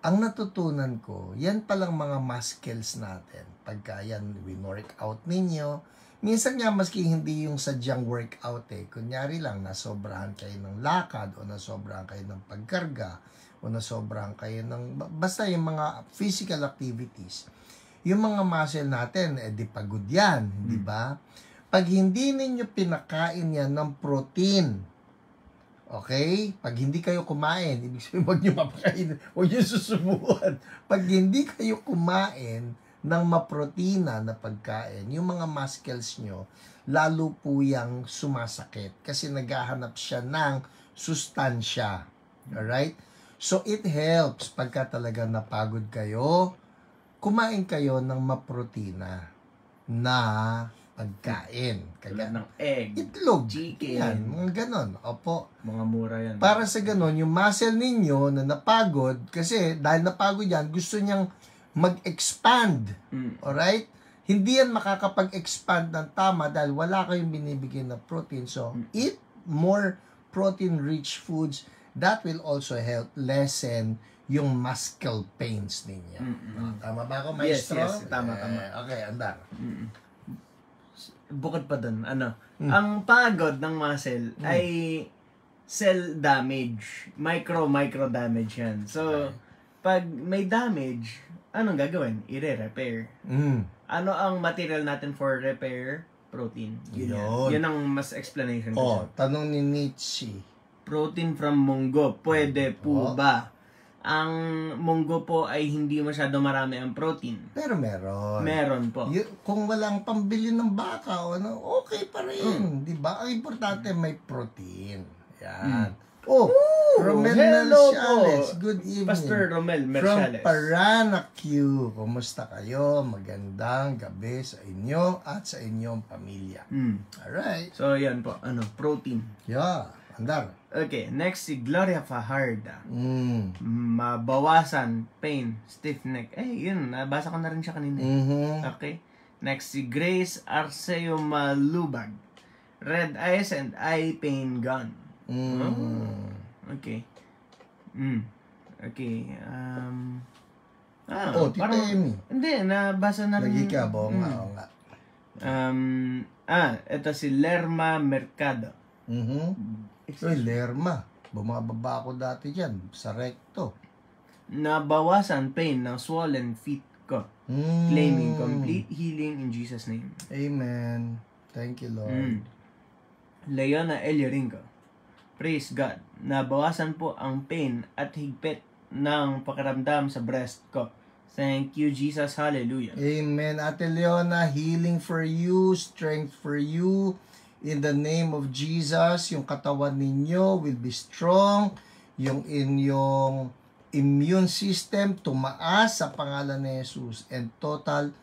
ang natutunan ko, yan palang mga muscles natin. Pagka yan, win-workout ninyo. Minsan nga, maski hindi yung sadyang workout kunyari lang, nasobrahan kayo ng lakad, o nasobrahan kayo ng pagkarga, o nasobrahan kayo ng, basta yung mga physical activities. Yung mga muscle natin, di pagod yan, di ba? Pag hindi ninyo pinakain yan ng protein, okay? Pag hindi kayo kumain, ibig sabihin, huwag nyo mapakain, huwag nyo susubukan. Pag hindi kayo kumain ng maprotina na pagkain, yung mga muscles nyo, lalo po yung sumasakit. Kasi naghahanap siya ng sustansya. Alright? So, it helps pagka talaga napagod kayo, kumain kayo ng maprotina na pagkain. Tulad ng egg, Itlog. chicken. Yan, mga ganon. Opo. Mga mura yan. Para sa ganon, yung muscle ninyo na napagod, kasi dahil napagod yan, gusto niyang mag-expand. Alright? Hindi yan makakapag-expand ng tama dahil wala kayong binibigay na protein. So, eat more protein-rich foods. That will also help lessen yung muscle pains ninyo. Tama ba ako, maestro? Yes, tama. Okay, andar. Bukod pa dun, ang pagod ng muscle ay cell damage. Micro damage yan. So, pag may damage, anong gagawin? I-repair. Ano ang material natin for repair? Protein. Yun ang mas explanation ko. Tanong ni Nietzsche. Protein from munggo. Pwede po ba? Ang munggo po ay hindi masyado marami ang protein. Pero meron. Meron po. Kung walang pambili ng baka, okay pa rin. Di ba? Ang importante may protein. Yan. Romel Merciales. Good evening. Pastor Romel From Merciales. Paranacue. Kumusta kayo? Magandang gabi sa inyo at sa inyong pamilya. Alright. So, yan po. Protein. Yeah. Andar. Okay. Next, si Gloria Fajarda. Mabawasan, pain, stiff neck. Yun. Nabasa ko na rin siya kanina. Okay. Next, si Grace Arceo Malubag. Red eyes and eye pain gone. Okay. Okay. Tita Amy. Hindi, nabasa na rin. Lagi ka, oo nga. Ito si Lerma Mercado. Uy, Lerma. Bumababa ako dati dyan, sa recto. Nabawasan pain ng swollen feet ko. Claiming complete healing in Jesus' name. Amen. Thank you, Lord. Leona Elioringo. Praise God. Nabawasan po ang pain at higpit ng pakiramdam sa breast ko. Thank you, Jesus. Hallelujah. Amen. Ate Leona, healing for you, strength for you. In the name of Jesus, yung katawan ninyo will be strong. Yung inyong immune system tumaas sa pangalan ni Jesus. And total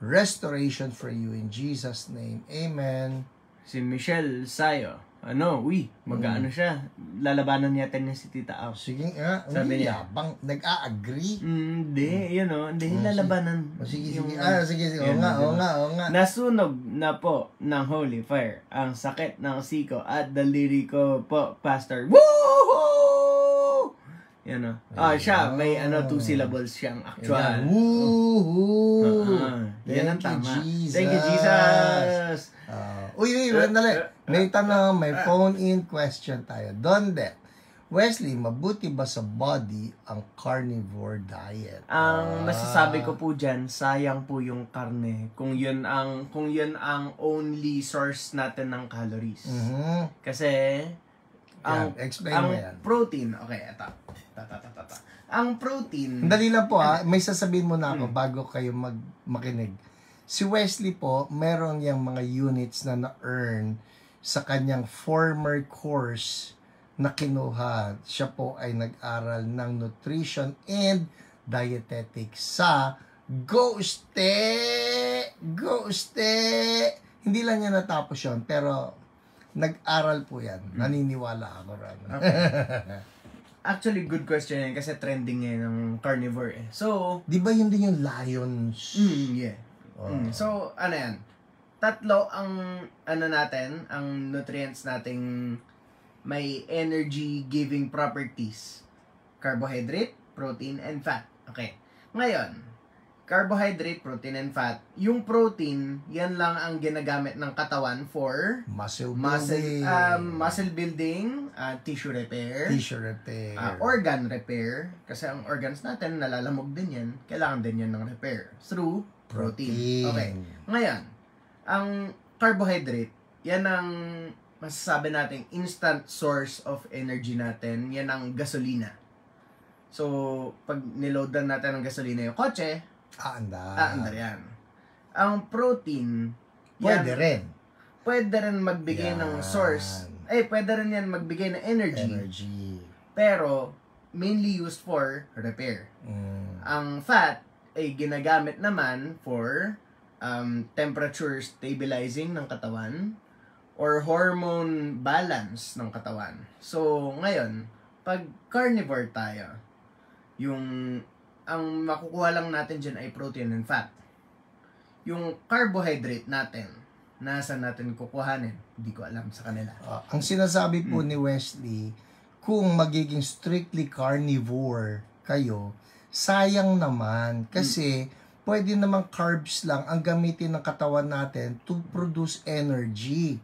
restoration for you in Jesus' name. Amen. Si Michelle Sayo. Mag-ano siya. Lalabanan yata niya si Tita Au. Sige nga. Sabi niya. Yabang, nag-a-agree. Hindi, hindi lalabanan. Sige. Sige. Oo nga. Nasunog na po ng Holy Fire ang sakit ng siko at daliri ko po, Pastor. Woohoo! Yan o. Siya, may 2 syllables siyang actual. Woohoo! Yan ang tama. Jesus. Thank you, Jesus! May tanong, may phone-in question tayo. Donde, Wesley, mabuti ba sa body ang carnivore diet? Ang masasabi ko po dyan, sayang po yung karne. Kung yun ang only source natin ng calories. Kasi, explain mo yan. Protein, okay, ito. Ang protein... Dali lang po may sasabihin mo na ako bago kayo makinig. Si Wesley po, meron yung mga units na na-earn sa kanyang former course na kinuha. Siya po ay nag-aral ng nutrition and dietetics sa Goste! Hindi lang niya natapos yun, pero nag-aral po yan. Naniniwala ako rin. Actually, good question yan kasi trending ngayon ng carnivore eh. So, di ba yun din yung lions? Yeah. So, yan? 3 ang natin, ang nutrients nating may energy-giving properties. Carbohydrate, protein, and fat. Okay. Ngayon, carbohydrate, protein, and fat. Yung protein, yan lang ang ginagamit ng katawan for muscle building, tissue repair, organ repair. Kasi ang organs natin, nalalamog din yan. Kailangan din yan ng repair through protein. Okay. Ngayon, ang carbohydrate, yan ang masasabi natin instant source of energy natin. Yan ang gasolina. So, pag niloadan natin ng gasolina yung kotse, andar yan. Ang protein, pwede rin magbigay ng source. Pwede rin yan magbigay ng energy. Pero, mainly used for repair. Ang fat, ay ginagamit naman for temperature stabilizing ng katawan or hormone balance ng katawan. So, ngayon, pag carnivore tayo, ang makukuha lang natin dyan ay protein and fat. Yung carbohydrate natin, nasa natin kukuhanin? Hindi ko alam sa kanila. Ang sinasabi po ni Wesley, kung magiging strictly carnivore kayo, sayang naman kasi pwede namang carbs lang ang gamitin ng katawan natin to produce energy.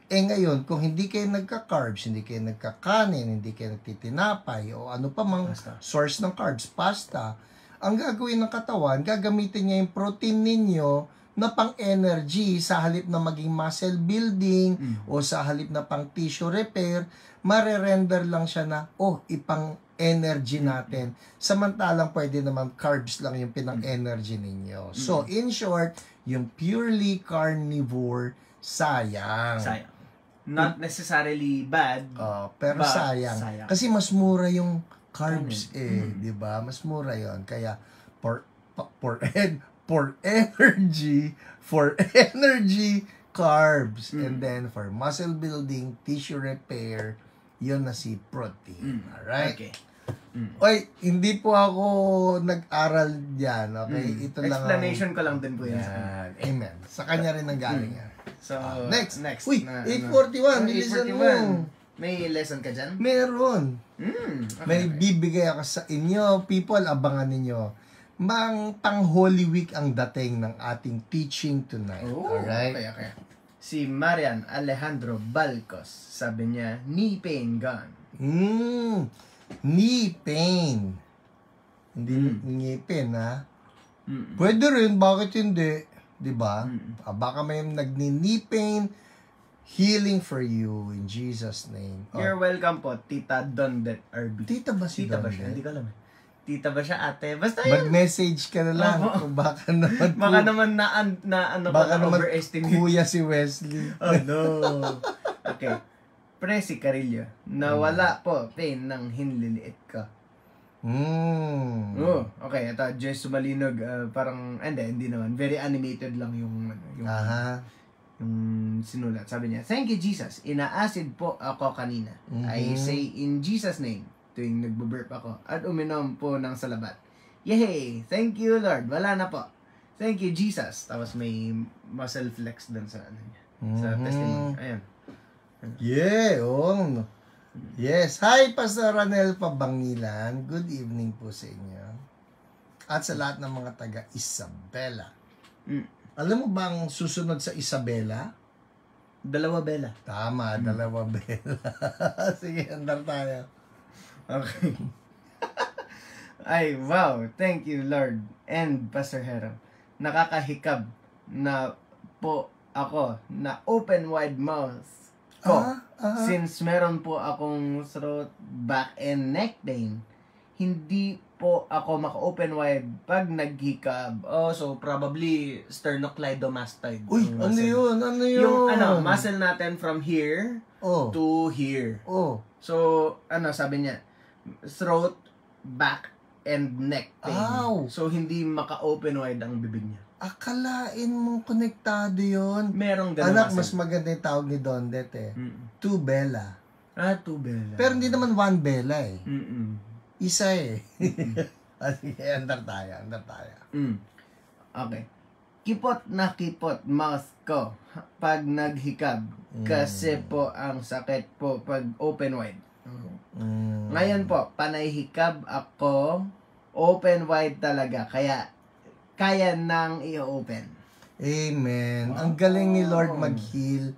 Ngayon, kung hindi kayo nagka-carbs, hindi kayo nagkakanin, hindi kayo nagtitinapay, o ano pa mang source ng carbs, pasta, ang gagawin ng katawan, gagamitin niya yung protein ninyo na pang-energy sa halip na maging muscle building o sa halip na pang-tissue repair, marerender lang siya na, ipang-energy natin. Samantalang pwede naman carbs lang yung pinang-energy ninyo. So, in short, yung purely carnivore, sayang. Not necessarily bad, pero sayang. Kasi mas mura yung carbs di ba? Mas mura 'yon. Kaya for energy carbs and then for muscle building, tissue repair, 'yon na si protein. Alright? Okay. Oy, hindi po ako nag-aral diyan, okay? Ito lang explanation ko lang din po yan. Amen. Sa kanya rin nanggaling yan. So, next. Uy, 8:41. Bilisan mo. May lesson ka dyan? Meron. May bibigay ako sa inyo. People, abangan ninyo. Pang Holy Week ang dating ng ating teaching tonight. Alright? Okay. Si Marian Alejandro Balcos, sabi niya, knee pain gone. Knee pain. Hindi ngipin, ha? Pwede rin. Bakit hindi? Diba? Baka may nagni-knee pain, healing for you in Jesus' name. You're welcome po, Tita Dondet RB. Tita ba si Dondet? Tita ba siya? Hindi ko alam. Tita ba siya, ate? Basta yun. Mag-message ka na lang. Kung baka naman baka naman overestimate. Kuya si Wesley. Oh no. Okay. Presi Carillo. Nawala po pain ng hinliliit ko. Okay, ito Jess Sumalinog, parang hindi naman, very animated lang yung sinulat. Sabi niya, thank you Jesus, ina-acid po ako kanina. I say in Jesus name tuwing nagbo-burp ako at uminom po ng salabat. Yay! Thank you Lord. Wala na po. Thank you Jesus. Tapos may muscle flex dun sa niya. Sa testimony. Ayan. Yes. Hi, Pastor Ranel Pabangilan. Good evening po sa inyo. At sa lahat ng mga taga Isabela. Alam mo bang susunod sa Isabela? Dalawa Bella. Tama, dalawa Bella. Sige, andar tayo. Okay. Ay, wow. Thank you, Lord. And Pastor Hero. Nakakahikab na po ako na open wide mouth ko. Since meron po akong throat, back, and neck pain, hindi po ako maka-open wide pag naghikab. So probably sternocleidomastoid. Uy, ano yun? Yung muscle natin from here to here. So, sabi niya, throat, back, and neck pain. So, hindi maka-open wide ang bibig niya. Akalain mong konektado yun. Merong ganun. Anak, mas maganda yung tawag ni Dondet Two Bella. Two Bella. Pero hindi naman one Bella Isa Sige, andar tayo. Okay. Kipot na kipot mouth ko pag naghikab. Kasi po ang sakit po pag open wide. Ngayon po, panay hikab ako, open wide talaga. Kaya nang i-open. Amen. Ang galing ni Lord mag-heal.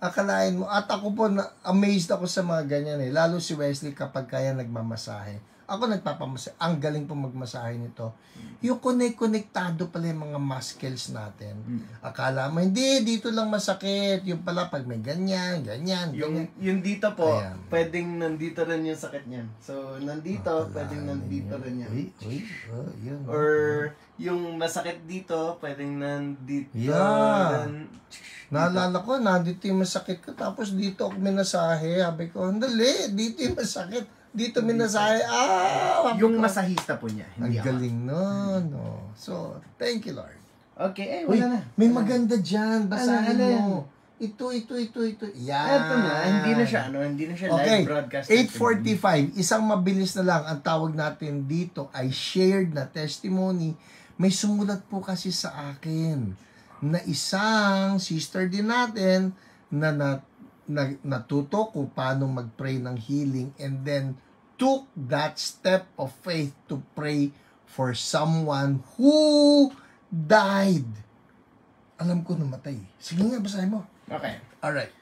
Akalain mo, at ako po, amazed ako sa mga ganyan Lalo si Wesley kapag kaya nagmamasahe. Ako nagpapamasahe. Ang galing po magmasahe nito. Yung konektado pala yung mga muscles natin. Akala mo, hindi, dito lang masakit. Yung pala, pag may ganyan. Yung dito po, pwedeng nandito rin yung sakit niyan. So, nandito, pwedeng nandito rin yan. Yun. Or, yung masakit dito, pwedeng nandito. Naalala ko, nandito yung masakit ko. Tapos dito ako minasahe. Sabi ko, dali, dito yung masakit. Dito minasahe. Yung masahista po niya. Ang galing nun. So, thank you, Lord. Okay, Uy, wala na. may maganda dyan. Basahin Alin? mo. Ito. Yan. Eto na, hindi na siya Okay, live broadcast. 8:45. Isang mabilis na lang. Ang tawag natin dito ay shared na testimony. May sumulat po kasi sa akin na isang sister din natin na natuto kung paano mag-pray ng healing and then took that step of faith to pray for someone who died. Alam ko namatay. Sige nga, basahin mo. Okay. Alright.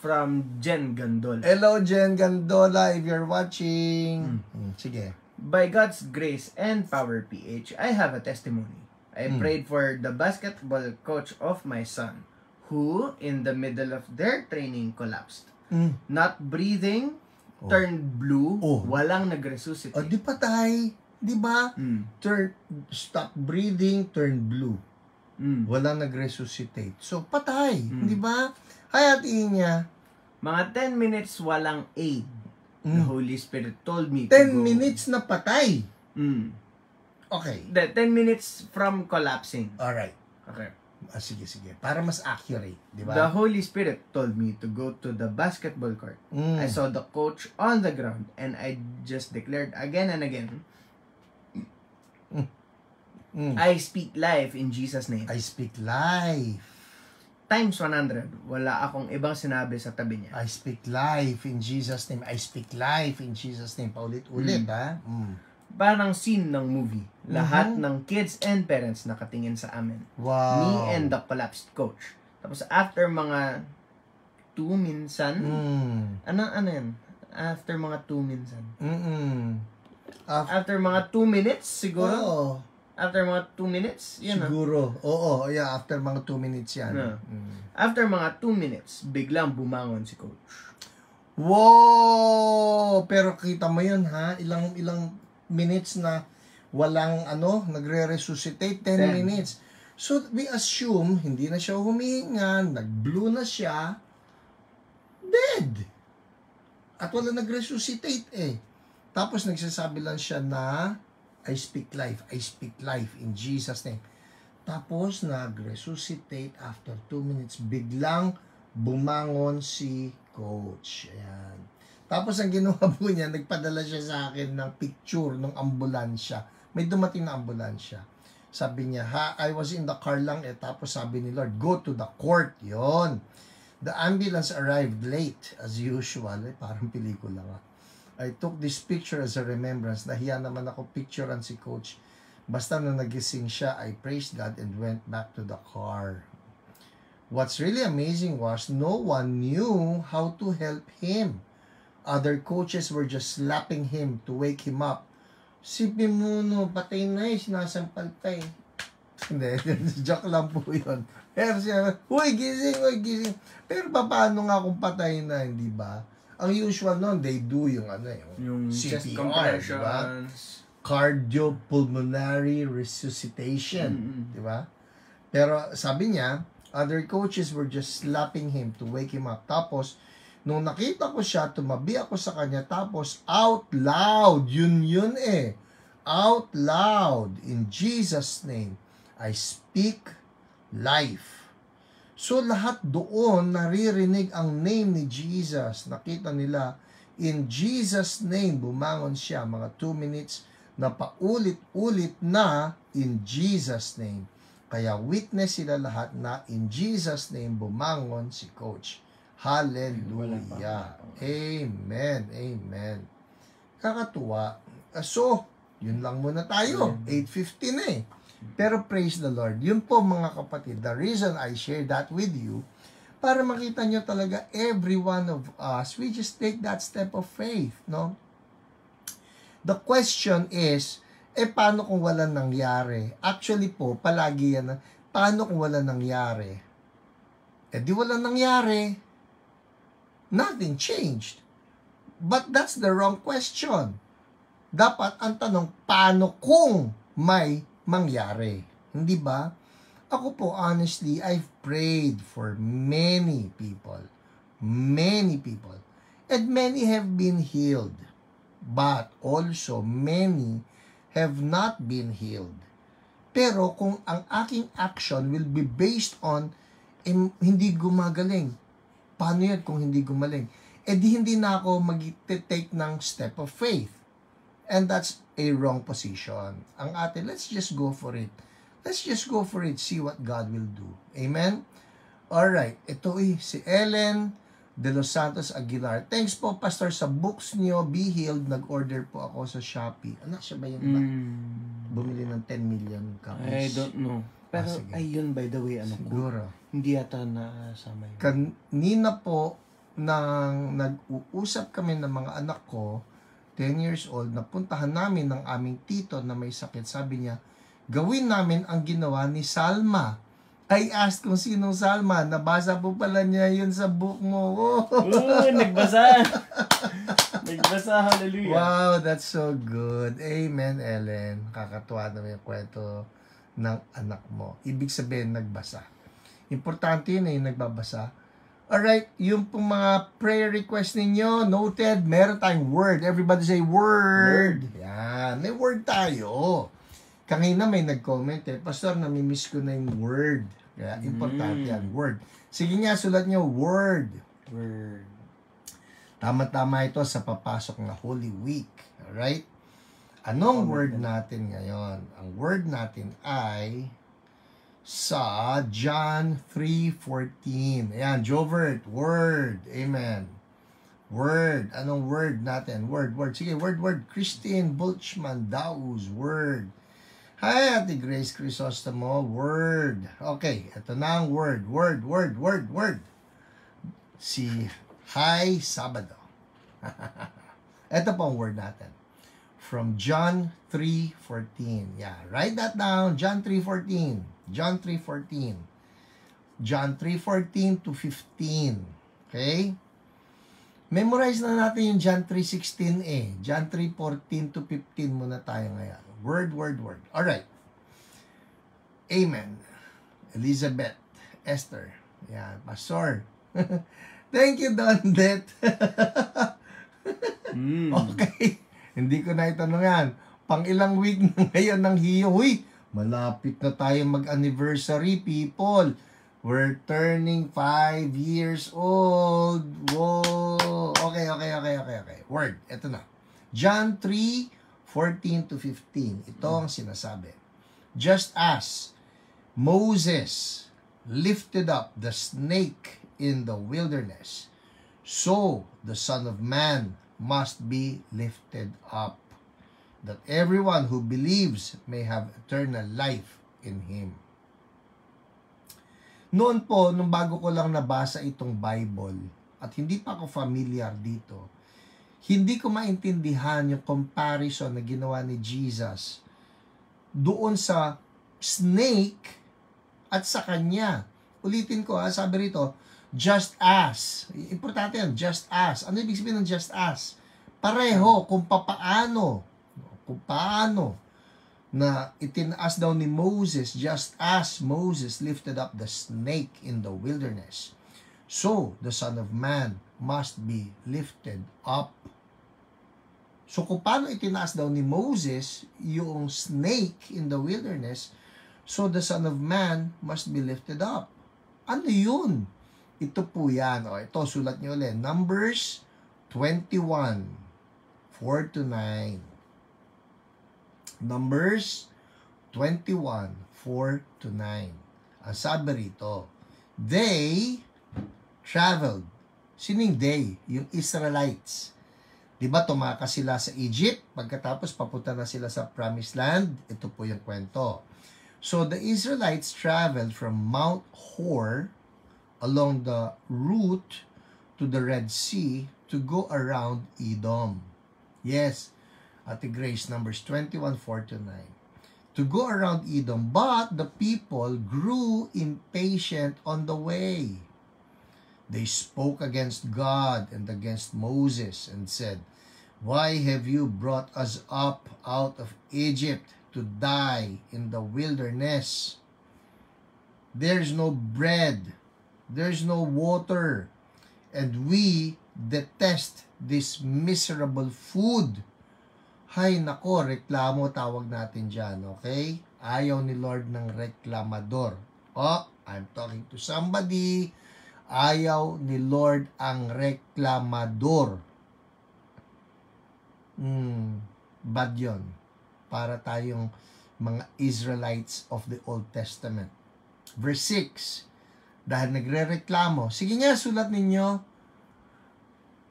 From Jen Gandola. Hello, Jen Gandola, if you're watching. Sige. By God's grace and power, PH, I have a testimony. I prayed for the basketball coach of my son, who, in the middle of their training, collapsed. Not breathing, turned blue, walang nag-resuscitate. O, di patay. Di ba? Stop breathing, turn blue. Walang nag-resuscitate. So, patay. Di ba? Hayatiin niya. Mga 10 minutes walang aid. The Holy Spirit told me 10 minutes na patay. Okay. 10 minutes from collapsing. Alright. Okay. Sige. Para mas accurate. Di ba? The Holy Spirit told me to go to the basketball court. I saw the coach on the ground and I just declared again and again, I speak life in Jesus' name. I speak life. Times 100. Wala akong ibang sinabi sa tabi niya. I speak life in Jesus' name. I speak life in Jesus' name. Paulit-ulit, ha? Parang scene ng movie. Lahat ng kids and parents nakatingin sa amin. Wow. Me and the collapsed coach. Tapos after mga 2 minsan, ano yan? After mga 2 minsan. After mga 2 minutes, siguro? Oo. After mga 2 minutes, yun siguro. Oo, yeah, after mga 2 minutes yan. After mga 2 minutes, biglang bumangon si coach. Wow! Pero kita mo yun, ha? Ilang minutes na walang nagre-resuscitate. 10 minutes. So, we assume, hindi na siya humihinga, nag-blue na siya, dead. At wala nag-resuscitate Tapos nagsasabi lang siya na, I speak life in Jesus' name. Tapos nag-resuscitate after 2 minutes, biglang bumangon si coach. Ayan. Tapos ang ginawa po niya, nagpadala siya sa akin ng picture ng ambulansya. May dumating na ambulansya. Sabi niya, I was in the car lang tapos sabi ni Lord, go to the court. Yon. The ambulance arrived late as usual. Parang pelikula nga. I took this picture as a remembrance. Nahiya naman ako picturean si coach. Basta na nagising siya, I praised God and went back to the car. What's really amazing was no one knew how to help him. Other coaches were just slapping him to wake him up. Sipin mo, patay na sinasampal pa Hindi, joke lang po yun. Pero siya, huy, gising. Pero paano nga kung patay na, hindi ba? Ang usual noon, they do yung chest CPR, compressions, diba? Cardiopulmonary resuscitation, di ba? Pero sabi niya, other coaches were just slapping him to wake him up. Tapos, nung nakita ko siya, tumabi ako sa kanya, tapos out loud, yun out loud, in Jesus' name, I speak life. So lahat doon naririnig ang name ni Jesus. Nakita nila, in Jesus' name, bumangon siya. Mga 2 minutes na paulit-ulit na in Jesus' name. Kaya witness sila lahat na in Jesus' name bumangon si coach. Hallelujah. Amen. Kakatuwa. So, yun lang muna tayo. 8:50 na Pero praise the Lord. Yun po mga kapatid, the reason I share that with you, para makita nyo talaga every one of us, we just take that step of faith, no? The question is, paano kung wala nangyari? Actually po, palagi yan, paano kung wala nangyari? Di wala nangyari. Nothing changed. But that's the wrong question. Dapat ang tanong, paano kung may mangyari? Hindi ba? Ako po, honestly, I've prayed for many people. And many have been healed. But also, many have not been healed. Pero kung ang aking action will be based on hindi gumagaling, paano yan kung hindi gumaling? Di hindi na ako mag-take ng step of faith. And that's a wrong position. Ang atin, let's just go for it. Let's just go for it, see what God will do. Amen? Alright, ito si Ellen de Los Santos Aguilar. Thanks po, Pastor, sa books niyo, Be Healed. Nag-order po ako sa Shopee. Anak siya ba yun ba? Bumili ng 10 million copies. I don't know. Pero ayun, by the way, siguro. Hindi yata nasama yun. Kanina po, nang nag-uusap kami ng mga anak ko, 10 years old, napuntahan namin ng aming tito na may sakit. Sabi niya, gawin namin ang ginawa ni Salma. I asked kung sinong Salma. Nabasa po pala niya yun sa book mo. Nagbasa. Nagbasa, hallelujah. Wow, that's so good. Amen, Ellen. Kakatuwa naman yung kwento ng anak mo. Ibig sabihin, nagbasa. Importante yun yung nagbabasa. Alright, yung pong mga prayer request ninyo, noted, meron tayong word. Everybody say, word. Yan, may word tayo. Kanina may nag-comment Pastor, namimiss ko na yung word. Kaya importante yan, word. Sige nga, sulat nyo, word. Word. Tama-tama ito sa papasok na Holy Week. Alright? Anong word natin ngayon? Ang word natin ay sa John 3:14. Ayan, Jovert, word. Amen. Word. Anong word natin? Word. Sige, word. Christine Bulchman Daus, word. Hi, Ate Grace Crisostomo, word. Okay, ito na ang word. Word. Si Hi Sabado. Ito po ang word natin. From John 3:14. Yeah, write that down. John 3:14. John 3:14. John 3:14 to 15. Okay? Memorize na natin yung John 3:16 John 3:14 to 15 muna tayo ngayon. Word. Alright. Amen. Elizabeth. Esther. Yan. Pastor. Thank you, Dondet. Okay. Hindi ko na itanong yan. Pang ilang week na ngayon ng hiyo. Huy, malapit na tayo mag-anniversary, people. We're turning 5 years old. Whoa. Okay. Word. Ito na. John 3:14 to 15. Ito ang sinasabi. Just as Moses lifted up the snake in the wilderness, so the Son of Man must be lifted up, that everyone who believes may have eternal life in Him. Noon po, nung bago ko lang nabasa itong Bible, at hindi pa ako familiar dito, hindi ko maintindihan yung comparison na ginawa ni Jesus doon sa snake at sa kanya. Ulitin ko sabi rito, just as. Importante yan, just as. Ano ibig sabihin ng just as? Pareho kung paano na itinaas daw ni Moses, just as Moses lifted up the snake in the wilderness, so the Son of Man must be lifted up. So kung paano itinaas daw ni Moses yung snake in the wilderness, so the Son of Man must be lifted up. Ano yun? Ito po yan. Ito, sulat nyo ulit. Numbers 21:4 to 9. Numbers 21:4 to 9. Ang sabi rito, they traveled. Sino yung they? Yung Israelites. Diba tumakas sila sa Egypt? Pagkatapos papunta na sila sa Promised Land. Ito po yung kwento. So the Israelites traveled from Mount Hor along the route to the Red Sea to go around Edom. Yes, Ate Grace, Numbers 21:4 to 9. To go around Edom, but the people grew impatient on the way. They spoke against God and against Moses and said, "Why have you brought us up out of Egypt to die in the wilderness? There's no bread, there's no water, and we detest this miserable food." Hay nako, reklamo tawag natin dyan, okay? Ayaw ni Lord ng reklamador. Oh, I'm talking to somebody. Ayaw ni Lord ang reklamador. Bad yun. Para tayong mga Israelites of the Old Testament. Verse 6. Dahil nagre-reklamo. Sige nga, sulat ninyo.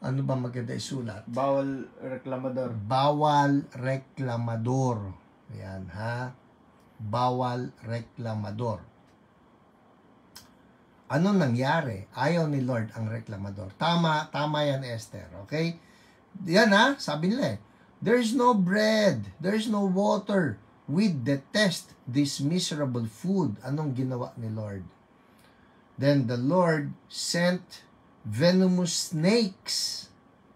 Ano ba maganda isulat? Bawal reklamador. Bawal reklamador. Ayan, ha? Bawal reklamador. Ano nangyari? Ayaw ni Lord ang reklamador. Tama yan, Esther. Okay? Yan, ha? Sabi nila there's no bread, there's no water. We detest this miserable food. Anong ginawa ni Lord? Then the Lord sent venomous snakes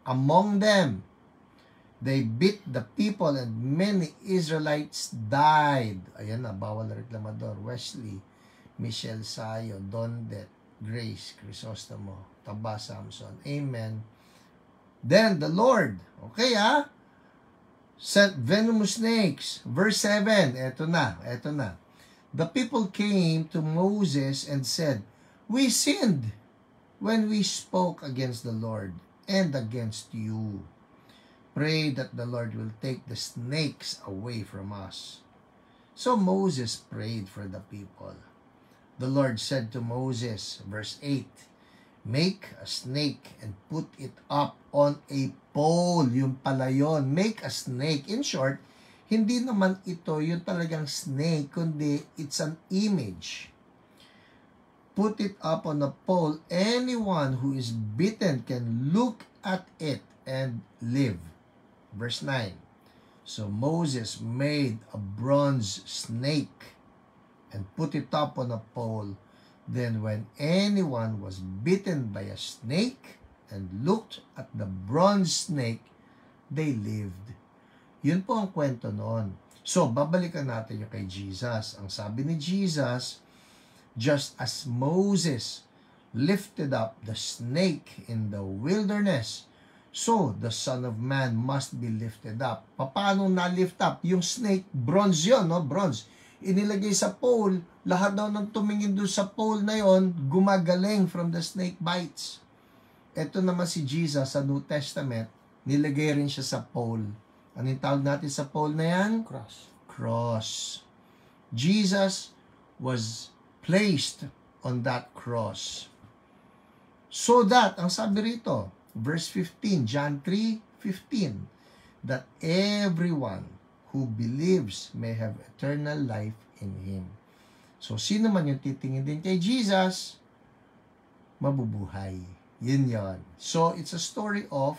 among them. They bit the people and many Israelites died. Ayan na, bawal reklamador. Wesley, Michelle Sayo, Dondet, Grace, Crisostomo, Taba Samson. Amen. Then the Lord, okay sent venomous snakes. Verse 7, eto na. The people came to Moses and said, we sinned when we spoke against the Lord and against you. Pray that the Lord will take the snakes away from us. So Moses prayed for the people. The Lord said to Moses, verse 8, make a snake and put it up on a pole. Yun pala yun. Make a snake. In short, hindi naman ito yung talagang snake, kundi it's an image. Put it up on a pole. Anyone who is bitten can look at it and live. Verse 9. So Moses made a bronze snake and put it up on a pole. Then when anyone was bitten by a snake and looked at the bronze snake, they lived. Yun po ang kwento noon. So, babalikan natin yung kay Jesus. Ang sabi ni Jesus, just as Moses lifted up the snake in the wilderness, so the Son of Man must be lifted up. Paano na-lift up? Yung snake, bronze yun, no? Bronze. Inilagay sa pole, lahat daw ng tumingin doon sa pole na yon, gumagaling from the snake bites. Ito naman si Jesus sa New Testament, nilagay rin siya sa pole. Anong tawag natin sa pole na yan? Cross. Jesus was placed on that cross. So that, ang sabi rito, verse 15, John 3:15, that everyone who believes may have eternal life in Him. So, sino man yung titingin din kay Jesus, mabubuhay. Yun yon. So, it's a story of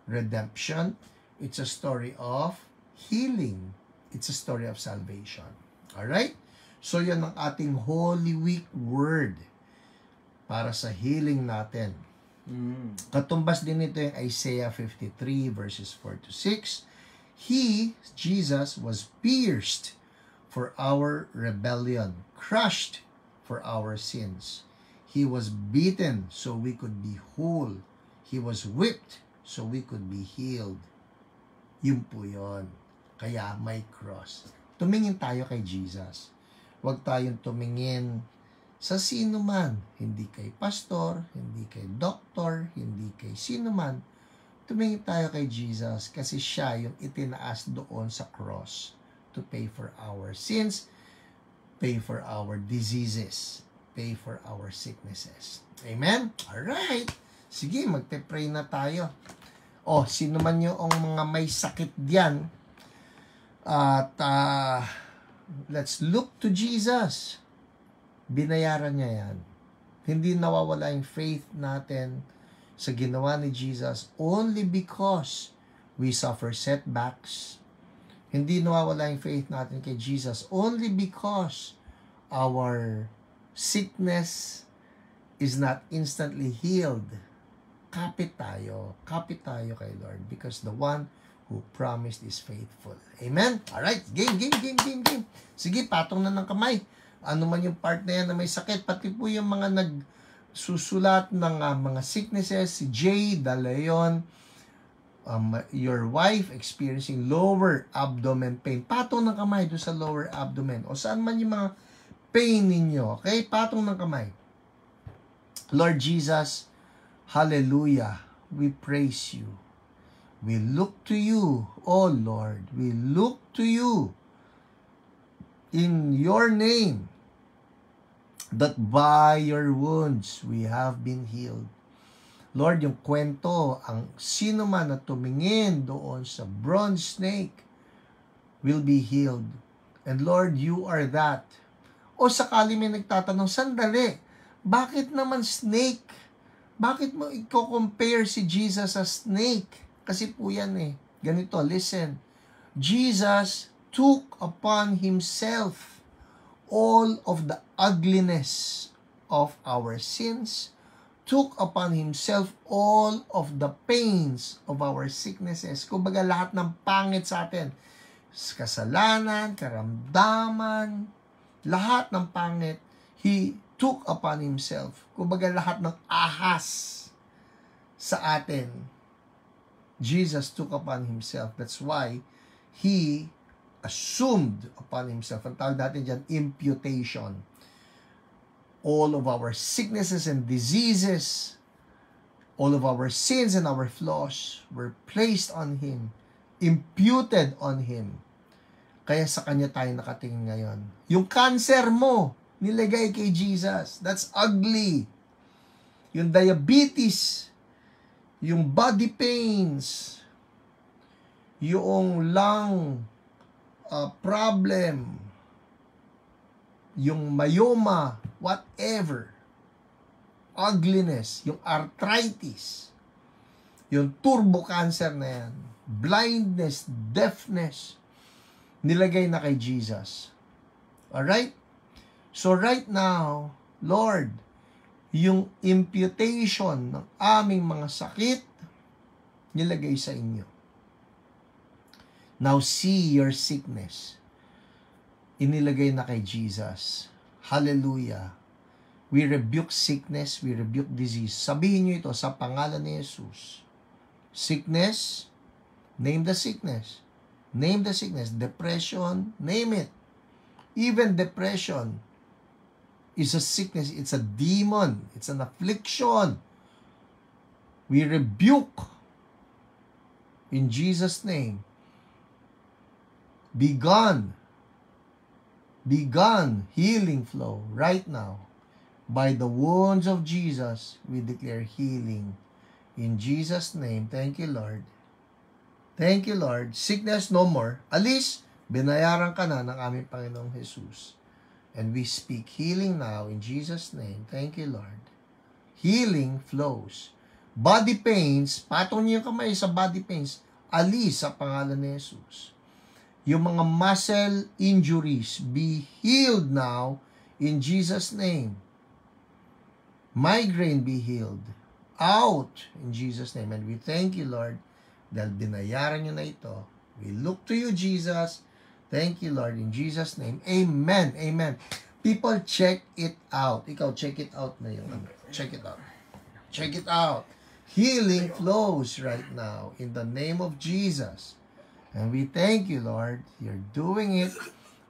redemption. It's a story of healing. It's a story of salvation. Alright? So, yan ang ating Holy Week word para sa healing natin. Katumbas din ito yung Isaiah 53 verses 4-6. He, Jesus, was pierced for our rebellion, crushed for our sins. He was beaten so we could be whole. He was whipped so we could be healed. Yun po yun. Kaya may cross. Tumingin tayo kay Jesus. Huwag tayong tumingin sa sino man. Hindi kay pastor, hindi kay doktor, hindi kay sino man. Tumingin tayo kay Jesus kasi siya yung itinaas doon sa cross to pay for our sins, pay for our diseases, pay for our sicknesses. Amen? Alright. Sige, magte-pray na tayo. Sino man yung mga may sakit diyan, at let's look to Jesus. Binayaran niya yan. Hindi nawawala yung faith natin sa ginawa ni Jesus only because we suffer setbacks. Hindi nawawala yung faith natin kay Jesus only because our sickness is not instantly healed. Kapit tayo kay Lord because the one who promised is faithful. Amen? Alright, game. Sige, patong na ng kamay. Ano man yung part na yan na may sakit, pati po yung mga nagsusulat ng mga sicknesses, si Jay, De Leon, your wife experiencing lower abdomen pain. Patong ng kamay doon sa lower abdomen. O saan man yung mga pain ninyo. Okay? Patong ng kamay. Lord Jesus, hallelujah. We praise you. We look to you, oh Lord. We look to you in your name, that by your wounds we have been healed. Lord, yung kwento, ang sino man na tumingin doon sa bronze snake will be healed. And Lord, you are that. O sakali may nagtatanong, sandali, bakit naman snake? Bakit mo i-compare si Jesus sa snake? Kasi po yan Ganito, listen. Jesus took upon himself all of the ugliness of our sins, took upon himself all of the pains of our sicknesses. Kumbaga lahat ng pangit sa atin, kasalanan, karamdaman, lahat ng pangit, he took upon himself. Kumbaga lahat ng ahas sa atin, Jesus took upon himself. That's why he assumed upon himself. Ang tawag natin dyan, imputation. All of our sicknesses and diseases, all of our sins and our flaws were placed on him, imputed on him. Kaya sa kanya tayo nakatingin ngayon. Yung cancer mo, nilagay kay Jesus. That's ugly. Yung diabetes, yung body pains, yung lung problem, yung myoma, whatever, ugliness, yung arthritis, yung turbo cancer na yan, blindness, deafness, nilagay na kay Jesus. Alright? So right now, Lord, yung imputation ng aming mga sakit, nilagay sa inyo. Now see your sickness. Inilagay na kay Jesus. Hallelujah. We rebuke sickness, we rebuke disease. Sabihin nyo ito sa pangalan ni Jesus. Sickness, name the sickness. Name the sickness. Depression, name it. Even depression is a sickness. It's a demon. It's an affliction. We rebuke in Jesus' name. Be gone. Be gone. Healing flow right now. By the wounds of Jesus, we declare healing. In Jesus' name, thank you, Lord. Thank you, Lord. Sickness no more. Alis, binayaran ka na ng aming Panginoong Jesus. And we speak healing now in Jesus' name. Thank you, Lord. Healing flows. Body pains, patong niyo yung kamay sa body pains, alis sa pangalan ni Jesus. Yung mga muscle injuries, be healed now in Jesus' name. Migraine be healed. Out in Jesus' name. And we thank you, Lord, dahil binayaran nyo na ito. We look to you, Jesus. Thank you, Lord, in Jesus' name. Amen. Amen. People, check it out. Ikaw, check it out na yun. Check it out. Check it out. Healing flows right now in the name of Jesus. And we thank you, Lord. You're doing it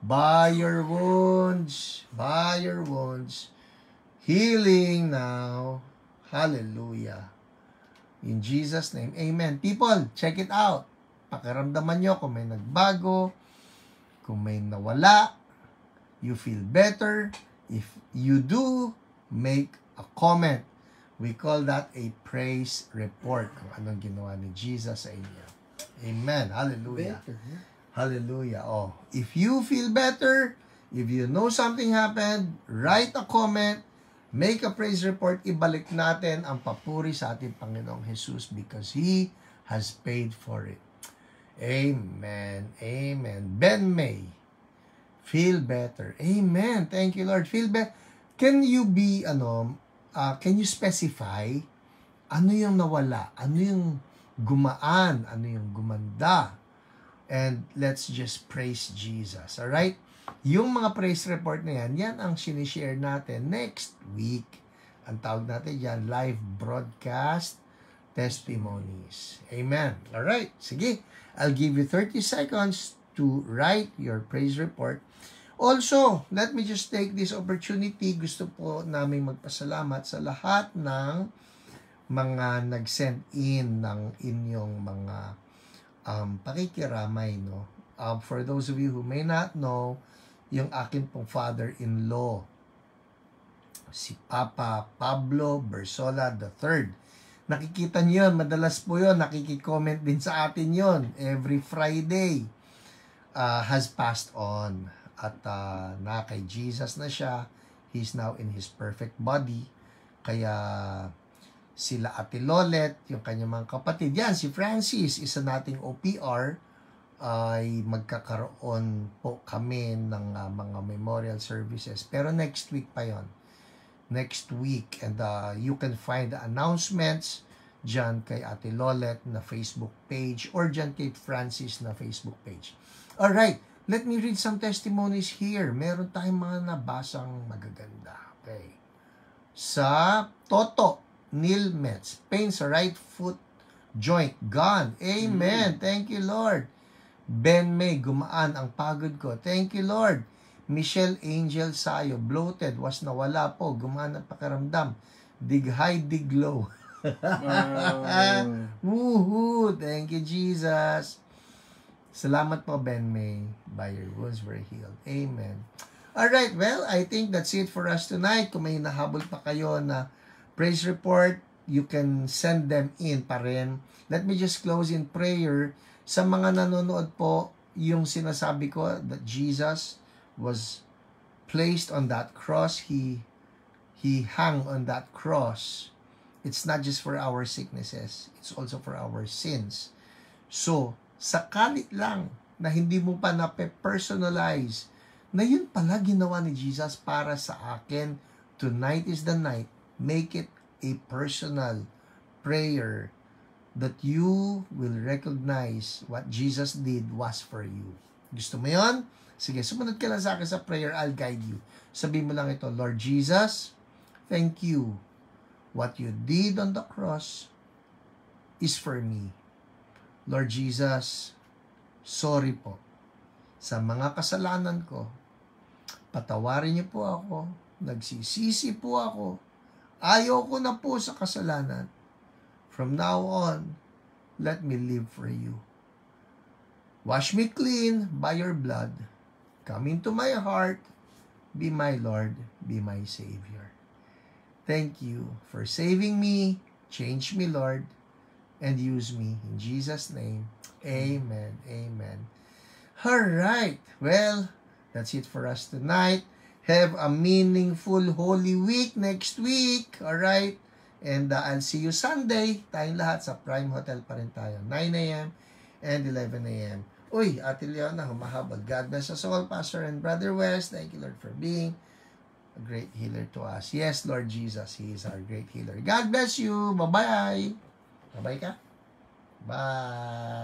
by your wounds. By your wounds. Healing now. Hallelujah. In Jesus' name. Amen. People, check it out. Pakiramdaman nyo kung may nagbago, kung may nawala, you feel better. If you do, make a comment. We call that a praise report kung anong ginawa ni Jesus sa inyo. Amen. Hallelujah. Hallelujah. Oh, if you feel better, if you know something happened, write a comment, make a praise report, ibalik natin ang papuri sa ating Panginoong Jesus because He has paid for it. Amen. Amen. Ben May, feel better. Amen. Thank you, Lord. Feel better. Can you be, can you specify ano yung nawala? Ano yung gumaan? Ano yung gumanda? And let's just praise Jesus. Alright? Yung mga praise report na yan ang sinishare natin next week. Ang tawag natin yan, live broadcast. testimonies. Amen. Alright, sige. I'll give you 30 seconds to write your praise report. Also, let me just take this opportunity. Gusto po namin magpasalamat sa lahat ng mga nag-send in ng inyong mga pakikiramay, no? For those of you who may not know, yung akin pong father-in-law, si Papa Pablo Bersola III. Nakikita niyo yun, madalas po yun, nakikicomment din sa atin yun, every Friday, has passed on. At na kay Jesus na siya, he's now in his perfect body. Kaya sila Ate Lolet, yung kanyang mga kapatid, yan, si Francis, isa nating OPR, ay magkakaroon po kami ng mga memorial services. Pero next week pa yon. Next week. And you can find the announcements dyan kay Ate Lolet na Facebook page or dyan kay Francis na Facebook page. Alright, let me read some testimonies here. Meron tayong mga nabasang magaganda. Okay. Sa Toto Neil Metz, pain sa right foot joint gone. Amen. Thank you, Lord. Ben May, gumaan ang pagod ko. Thank you, Lord. Michelle Angel Sayo, bloated, was nawala po. Gumaan ang pakiramdam. Dig high, dig low. Woohoo! Thank you, Jesus. Salamat po, Ben May. By your wounds were healed. Amen. Alright, well, I think that's it for us tonight. Kung may nahabol pa kayo na praise report, you can send them in pa rin. Let me just close in prayer. Sa mga nanonood po, yung sinasabi ko that Jesus was placed on that cross. He hung on that cross. It's not just for our sicknesses. It's also for our sins. So, sakalit lang na hindi mo pa na-personalize na yun pala ginawa ni Jesus para sa akin. Tonight is the night. Make it a personal prayer that you will recognize what Jesus did was for you. Gusto mo yun? Sige, sumunod ka lang sa akin sa prayer. I'll guide you. Sabihin mo lang ito, Lord Jesus, thank you. What you did on the cross is for me. Lord Jesus, sorry po sa mga kasalanan ko. Patawarin niyo po ako. Nagsisisi po ako. Ayoko na po sa kasalanan. From now on, let me live for you. Wash me clean by your blood. Come into my heart. Be my Lord. Be my Savior. Thank you for saving me. Change me, Lord. And use me. In Jesus' name. Amen. Amen. Alright. Well, that's it for us tonight. Have a meaningful Holy Week next week. Alright. And I'll see you Sunday. Tayong lahat sa Prime Hotel pa rin tayo. 9 a.m. and 11 a.m. Uy, Ate Leona, humahabol. God bless us all, Pastor and Brother West. Thank you, Lord, for being a great healer to us. Yes, Lord Jesus, He is our great healer. God bless you. Bye-bye. Bye-bye ka. Bye.